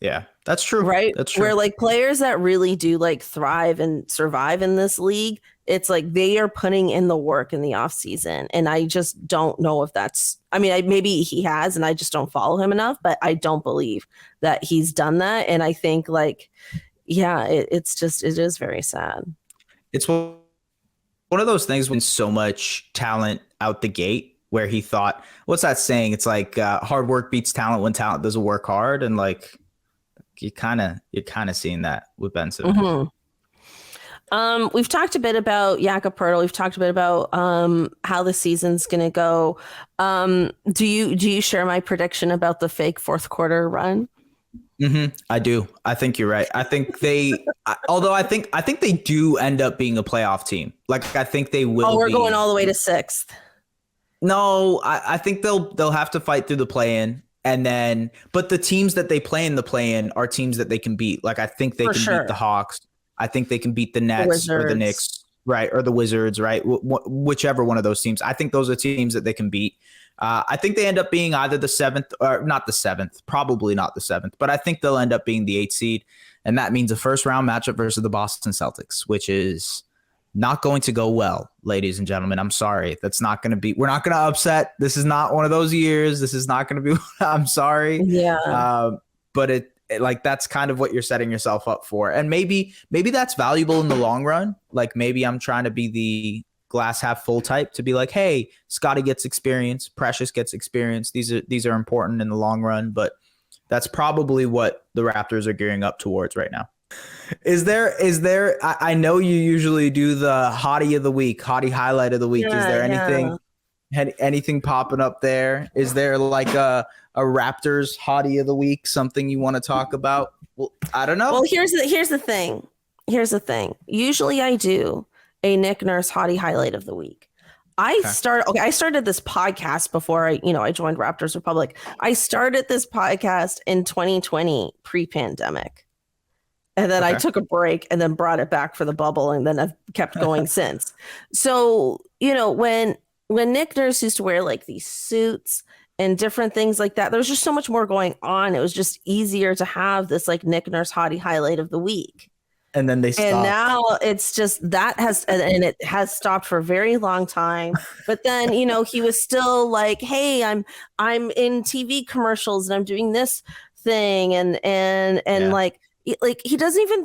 Yeah, that's true. Right. That's true. Where like players that really do like thrive and survive in this league, it's like they are putting in the work in the off season. And I just don't know if that's, I mean, maybe he has, and I just don't follow him enough, but I don't believe that he's done that. And I think like, yeah, it is very sad. It's one of those things when so much talent out the gate where he thought, what's that saying? It's like hard work beats talent when talent doesn't work hard. And like, you're kind of seeing that with Ben Simmons. Mm-hmm. We've talked a bit about Jakob Poeltl. We've talked a bit about how the season's going to go. Do you share my prediction about the fake fourth quarter run? Mm-hmm. I do. I think you're right. I think although I think they do end up being a playoff team. Like I think they will. Oh, we're going all the way to 6th. No, I think they'll have to fight through the play-in. And then, but the teams that they play in the play-in are teams that they can beat. Like I think they can beat the Hawks. I think they can beat the Nets or the Knicks, right? Or the Wizards, right? Whichever one of those teams. I think those are teams that they can beat. I think they end up being either the 7th or not the 7th, probably not the 7th, but I think they'll end up being the 8th seed. And that means a first round matchup versus the Boston Celtics, which is not going to go well, ladies and gentlemen. I'm sorry. That's not going to be, we're not going to upset. This is not one of those years. This is not going to be, I'm sorry. Yeah. But it like, that's kind of what you're setting yourself up for. And maybe that's valuable in the long run. Like maybe I'm trying to be the glass half full type to be like, hey, Scottie gets experience. Precious gets experience. These are important in the long run, but that's probably what the Raptors are gearing up towards right now. Is there I know you usually do the Hottie of the week, Hottie highlight of the week. Is there anything popping up there? Is there like a Raptors Hottie of the week, something you want to talk about? Well, I don't know. Well, here's the thing. Usually I do a Nick Nurse Hottie highlight of the week. I started this podcast before I joined Raptors Republic. I started this podcast in 2020 pre-pandemic. And then I took a break and then brought it back for the bubble, and then I've kept going since. So, when Nick Nurse used to wear like these suits and different things like that, there was just so much more going on. It was just easier to have this like Nick Nurse Hottie highlight of the week. And then they stopped. And now it's just and it has stopped for a very long time. But then, he was still like, hey, I'm in TV commercials and I'm doing this thing. And like he doesn't even,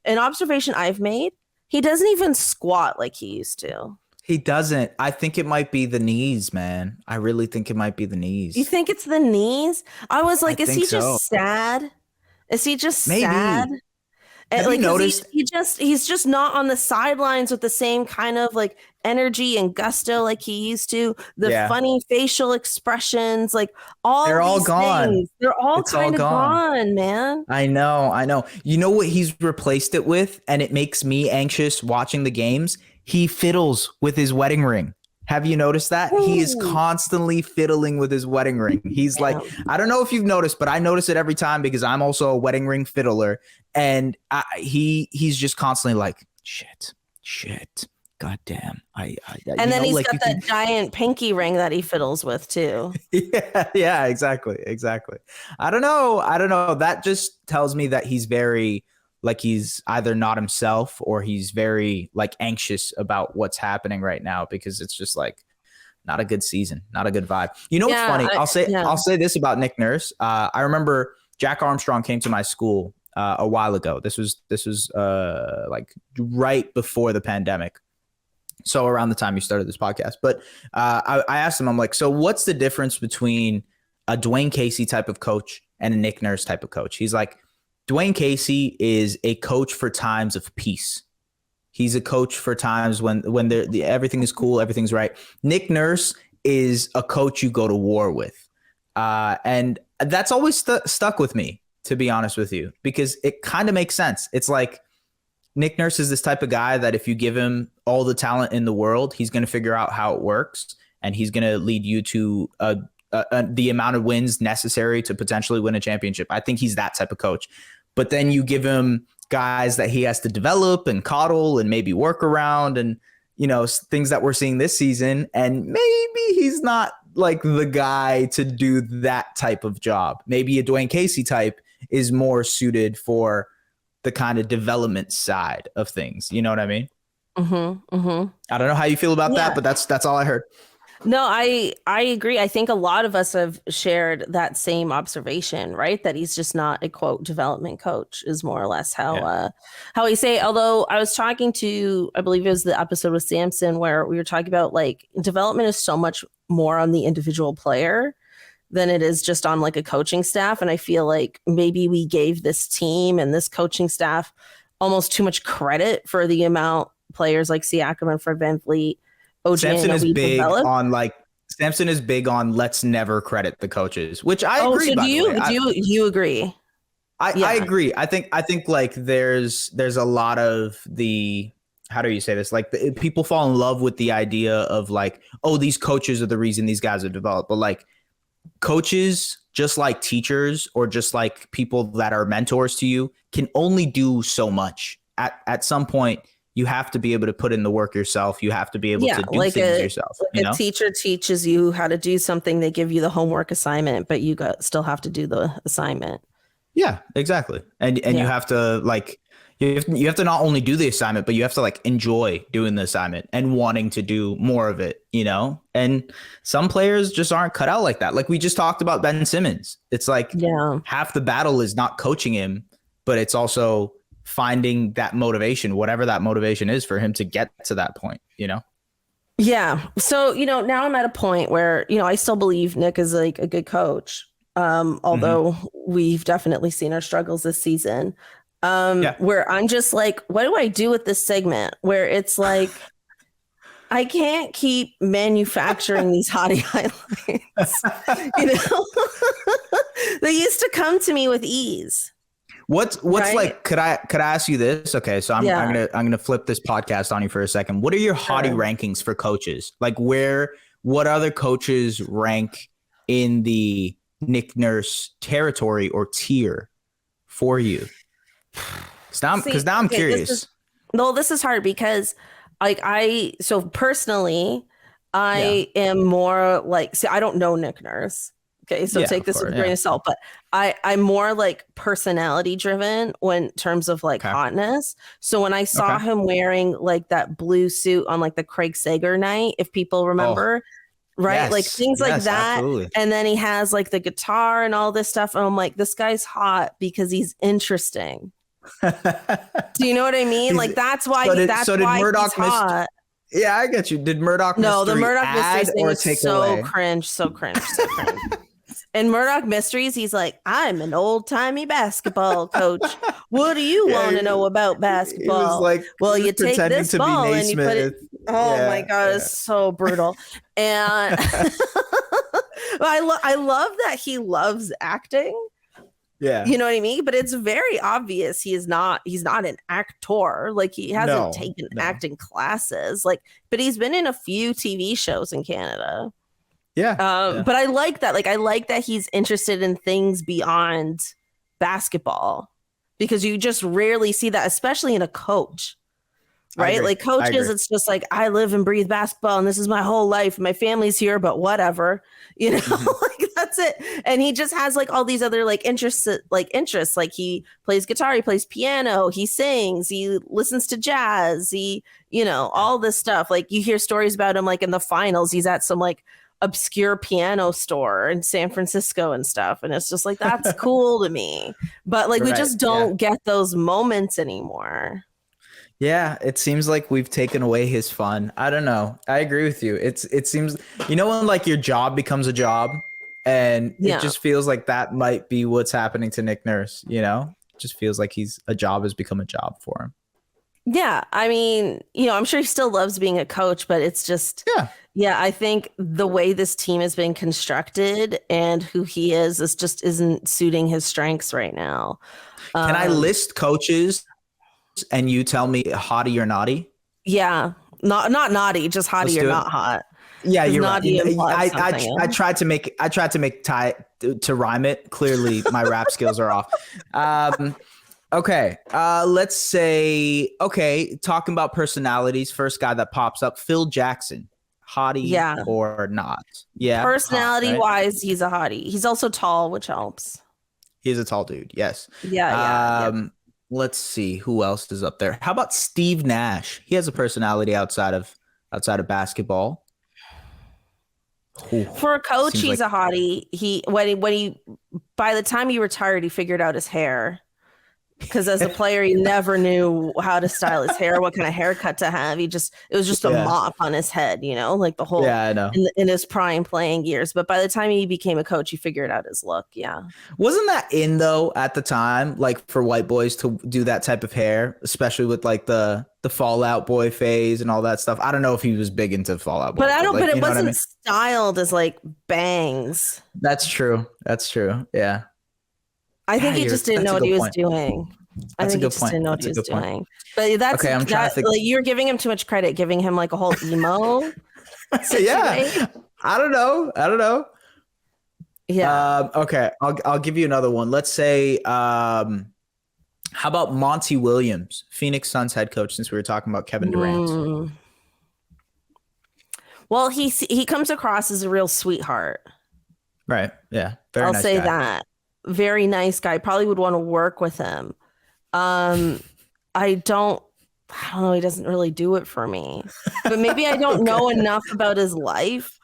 an observation I've made, he doesn't even squat like he used to. He doesn't. I think it might be the knees, man. I really think it might be the knees. You think it's the knees? I was like, is he just sad? Is he just sad? Have like, you noticed? he's just not on the sidelines with the same kind of like energy and gusto like he used to. The Yeah, funny facial expressions, like all they're all these gone. things, they're all It's all kind of gone. gone, man. I know, I know. You know what he's replaced it with, and it makes me anxious watching the games? He fiddles with his wedding ring. Have you noticed that? He is Ooh, constantly fiddling with his wedding ring. He's like, damn. I don't know if you've noticed, but I notice it every time because I'm also a wedding ring fiddler. And he's just constantly like, shit, goddamn. And then he's like got that giant pinky ring that he fiddles with too. yeah, exactly. I don't know. That just tells me that he's very like he's either not himself or he's very like anxious about what's happening right now because it's just like not a good season, not a good vibe. You know what's funny? I'll say this about Nick Nurse. I remember Jack Armstrong came to my school a while ago. This was like right before the pandemic. So around the time you started this podcast, but I asked him, I'm like, so what's the difference between a Dwayne Casey type of coach and a Nick Nurse type of coach? He's like, Dwayne Casey is a coach for times of peace. He's a coach for times when everything is cool, everything's right. Nick Nurse is a coach you go to war with. And that's always stuck with me, to be honest with you, because it kind of makes sense. It's like Nick Nurse is this type of guy that if you give him all the talent in the world, he's going to figure out how it works, and he's going to lead you to the amount of wins necessary to potentially win a championship. I think he's that type of coach. But then you give him guys that he has to develop and coddle and maybe work around and, you know, things that we're seeing this season. And maybe he's not like the guy to do that type of job. Maybe a Dwayne Casey type is more suited for the kind of development side of things. You know what I mean? Mm-hmm, mm-hmm. I don't know how you feel about that, but that's all I heard. No, I agree. I think a lot of us have shared that same observation, right? That he's just not a quote development coach is more or less how we say. Although I was talking to, I believe it was the episode with Samson where we were talking about like development is so much more on the individual player than it is just on like a coaching staff. And I feel like maybe we gave this team and this coaching staff almost too much credit for the amount players like Siakam and Fred VanVleet. Samson is big on let's never credit the coaches, which I agree. So do you agree? I agree. I think like there's a lot of the, how do you say this? Like people fall in love with the idea of like, oh, these coaches are the reason these guys are developed. But like coaches, just like teachers or just like people that are mentors to you, can only do so much. At some point, you have to be able to put in the work yourself. You have to be able to do things yourself. A teacher teaches you how to do something. They give you the homework assignment, but you still have to do the assignment. Yeah, exactly. And you have to like, you have to not only do the assignment, but you have to like enjoy doing the assignment and wanting to do more of it, you know? And some players just aren't cut out like that. Like we just talked about Ben Simmons. It's like half the battle is not coaching him, but it's also finding that motivation, whatever that motivation is for him to get to that point, you know? Yeah. So, you know, now I'm at a point where, you know, I still believe Nick is like a good coach. Although we've definitely seen our struggles this season. Where I'm just like, what do I do with this segment where it's like, I can't keep manufacturing these Hottie highlights. You know, they used to come to me with ease. What's right? Like, could I ask you this? Okay. So I'm going to flip this podcast on you for a second. What are your Hottie rankings for coaches? Like what other coaches rank in the Nick Nurse territory or tier for you? Because now I'm curious. This is hard because like personally, I am more like, I don't know Nick Nurse. Okay, so take this with a grain of salt, but I'm more like personality driven in terms of like hotness. So when I saw him wearing like that blue suit on like the Craig Sager night, if people remember, right? Yes, like things like that. Absolutely. And then he has like the guitar and all this stuff. And I'm like, this guy's hot because he's interesting. Do you know what I mean? Like that's why he's hot. Yeah, I get you. Did Murdoch the Murdoch add mystery thing or is take so away? Cringe, so cringe. In Murdoch Mysteries, he's like, I'm an old-timey basketball coach. What do you want to know about he was basketball? like Well, he was you take pretending this to be ball and you put it. Naismith. Oh my Yeah, God, it's so brutal. And I love that he loves acting. yeah. You know what I mean? But it's very obvious he's not an actor. Like he hasn't taken acting classes. Like, but he's been in a few TV shows in Canada. Yeah. But I like that. Like, I like that he's interested in things beyond basketball because you just rarely see that, especially in a coach, right? Like coaches, it's just like, I live and breathe basketball and this is my whole life. My family's here, but whatever, you know, like that's it. And he just has like all these other like interests. Like he plays guitar, he plays piano, he sings, he listens to jazz, he, you know, all this stuff. Like you hear stories about him, like in the finals, he's at some like obscure piano store in San Francisco and stuff. And it's just like, that's cool to me. But like, we just don't get those moments anymore. Yeah, it seems like we've taken away his fun. I don't know. I agree with you. It seems, you know, when like your job becomes a job and it just feels like that might be what's happening to Nick Nurse, you know? It just feels like a job has become a job for him. Yeah, I mean, you know, I'm sure he still loves being a coach, but it's just, I think the way this team has been constructed and who he is just isn't suiting his strengths right now. Can I list coaches and you tell me hottie or naughty? Yeah, not naughty, just hottie or not hot. Yeah, you're right. I tried to make Ty to rhyme it. Clearly, my rap skills are off. Okay, let's say, talking about personalities, first guy that pops up, Phil Jackson, hottie or not? Yeah, personality-wise, he's a hottie. He's also tall, which helps. He's a tall dude, yes. Yeah. Let's see, who else is up there? How about Steve Nash? He has a personality outside of basketball. For a coach, he's a hottie. When by the time he retired, he figured out his hair. Because as a player, he never knew how to style his hair, what kind of haircut to have. It was just a mop on his head, you know, like the whole, I know. In his prime playing years. But by the time he became a coach, he figured out his look. Yeah. Wasn't that in though at the time, like for white boys to do that type of hair, especially with like the Fallout Boy phase and all that stuff? I don't know if he was big into Fallout Boy. But it wasn't styled as like bangs. That's true. Yeah. I think he just didn't know what he was doing. I think he just didn't know what he was doing. But that's okay. I'm trying to think. Like, you're giving him too much credit, giving him like a whole emo. Yeah, I don't know. Yeah. Okay, I'll give you another one. Let's say, how about Monty Williams, Phoenix Suns head coach? Since we were talking about Kevin Durant. Well, he comes across as a real sweetheart. Right. Yeah. I'll say that. Very nice guy. Probably would want to work with him. I don't know. He doesn't really do it for me, but maybe I don't know enough about his life.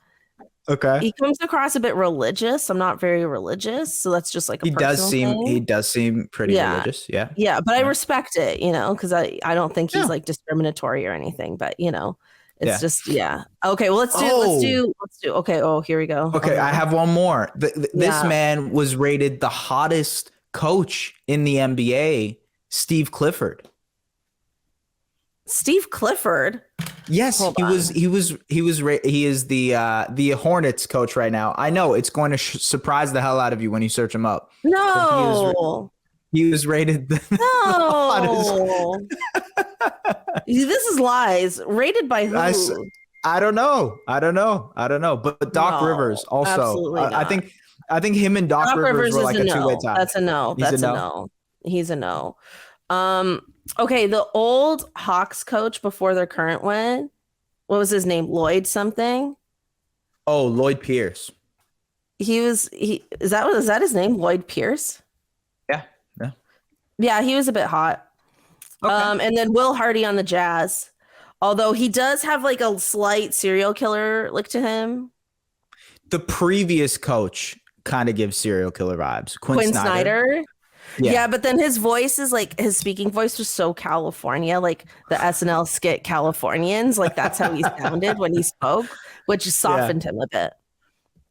Okay. He comes across a bit religious. I'm not very religious, so that's just like he does seem pretty religious. Yeah. Yeah, but I respect it, you know, because I don't think he's like discriminatory or anything, but you know. It's just, Okay, well, let's do. Okay, here we go. Okay, I have one more. This man was rated the hottest coach in the NBA, Steve Clifford. Steve Clifford? Yes, he is the Hornets coach right now. I know it's going to surprise the hell out of you when you search him up. No. He was rated the hottest. This is lies. Rated by who? I don't know. But Doc Rivers also. I think him and Doc Rivers were like a two-way tie. That's a no. He's a no. Okay, the old Hawks coach before their current one. What was his name? Lloyd something? Oh, Lloyd Pierce. Is that his name? Lloyd Pierce? Yeah, he was a bit hot. Okay. And then Will Hardy on the Jazz. Although he does have like a slight serial killer look to him. The previous coach kind of gives serial killer vibes. Quinn Snyder. Yeah, but then his voice is like, his speaking voice was so California, like the SNL skit Californians. Like that's how he sounded when he spoke, which softened him a bit.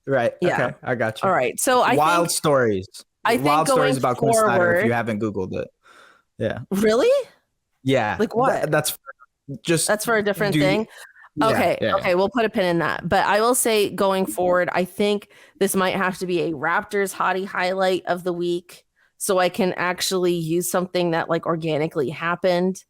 Right. Yeah. Okay. I got All you. right. So Wild stories. I think Wild stories going about Quinn Snyder if forward, you haven't Googled it. Yeah. really? Yeah. Like what? That's just That's for a different do you, thing. yeah. Okay, Yeah. Yeah. okay, we'll put a pin in that. But I will say going forward, I think this might have to be a Raptors Hottie highlight of the week so I can actually use something that like organically happened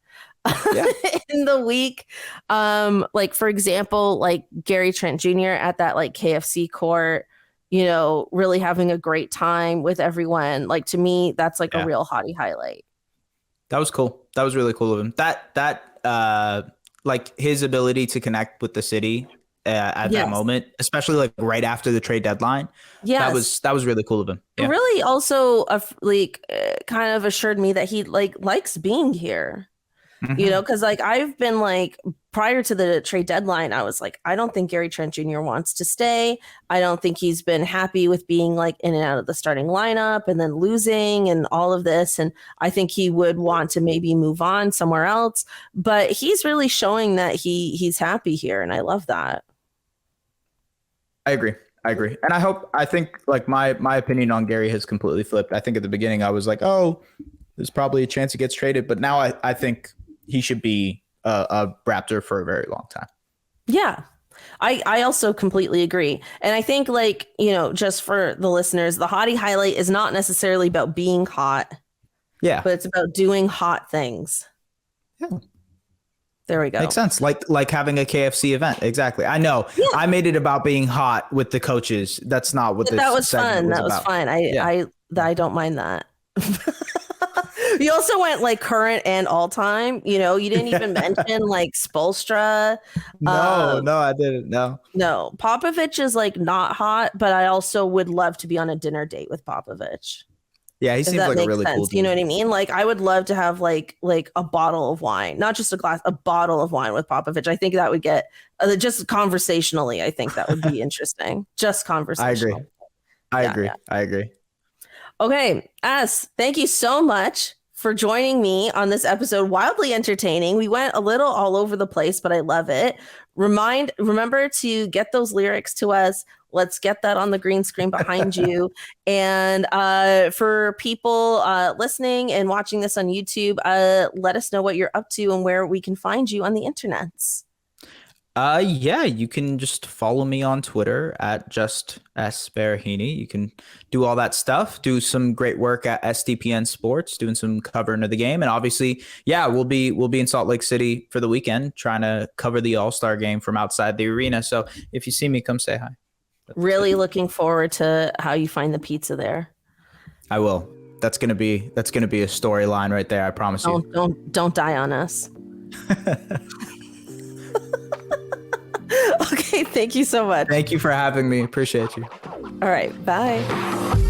Yeah. in the week. Like for example, like Gary Trent Jr. at that like KFC court, really having a great time with everyone. Like to me, that's like a Yeah. real Hottie highlight. That was cool. That was really cool of him. Like his ability to connect with the city at that Yes. moment, especially like right after the trade deadline. Yes. That was really cool of him. It Yeah. really also kind of assured me that he like likes being here. Mhm. Because like I've been like prior to the trade deadline, I was like, I don't think Gary Trent Jr. wants to stay. I don't think he's been happy with being like in and out of the starting lineup and then losing and all of this. And I think he would want to maybe move on somewhere else. But he's really showing that he's happy here, and I love that. I agree. And I think like my opinion on Gary has completely flipped. I think at the beginning I was like, oh, there's probably a chance he gets traded. But now I think he should be a Raptor for a very long time. Yeah. I also completely agree. And I think like, just for the listeners, the Hottie highlight is not necessarily about being hot. Yeah. But it's about doing hot things. Yeah. There we go. Makes sense. Like having a KFC event. Exactly. I know. Yeah. I made it about being hot with the coaches. That's not what this that was segment fun. was That was about. fun. I don't mind that. You also went like current and all time. You didn't even mention like Spoelstra. No, I didn't. No. No, Popovich is like not hot, but I also would love to be on a dinner date with Popovich. Yeah, he seems like a really cool dude. You know what I mean? Like I would love to have like a bottle of wine, not just a glass, a bottle of wine with Popovich. I think that would get just conversationally. I think that would be interesting. Just conversational. I agree. Okay, thank you so much for joining me on this episode. Wildly entertaining. We went a little all over the place, but I love it. Remember to get those lyrics to us. Let's get that on the green screen behind you. And for people listening and watching this on YouTube, let us know what you're up to and where we can find you on the internets. Yeah, you can just follow me on Twitter at just Baraheni. You can do all that stuff, do some great work at SDPN Sports, doing some covering of the game. And obviously, yeah, we'll be in Salt Lake City for the weekend trying to cover the All-Star game from outside the arena. So if you see me, come say hi. Really looking forward to how you find the pizza there. I will. That's gonna be a storyline right there. I promise you. Don't die on us. Okay, thank you so much. Thank you for having me. Appreciate you. All right, bye.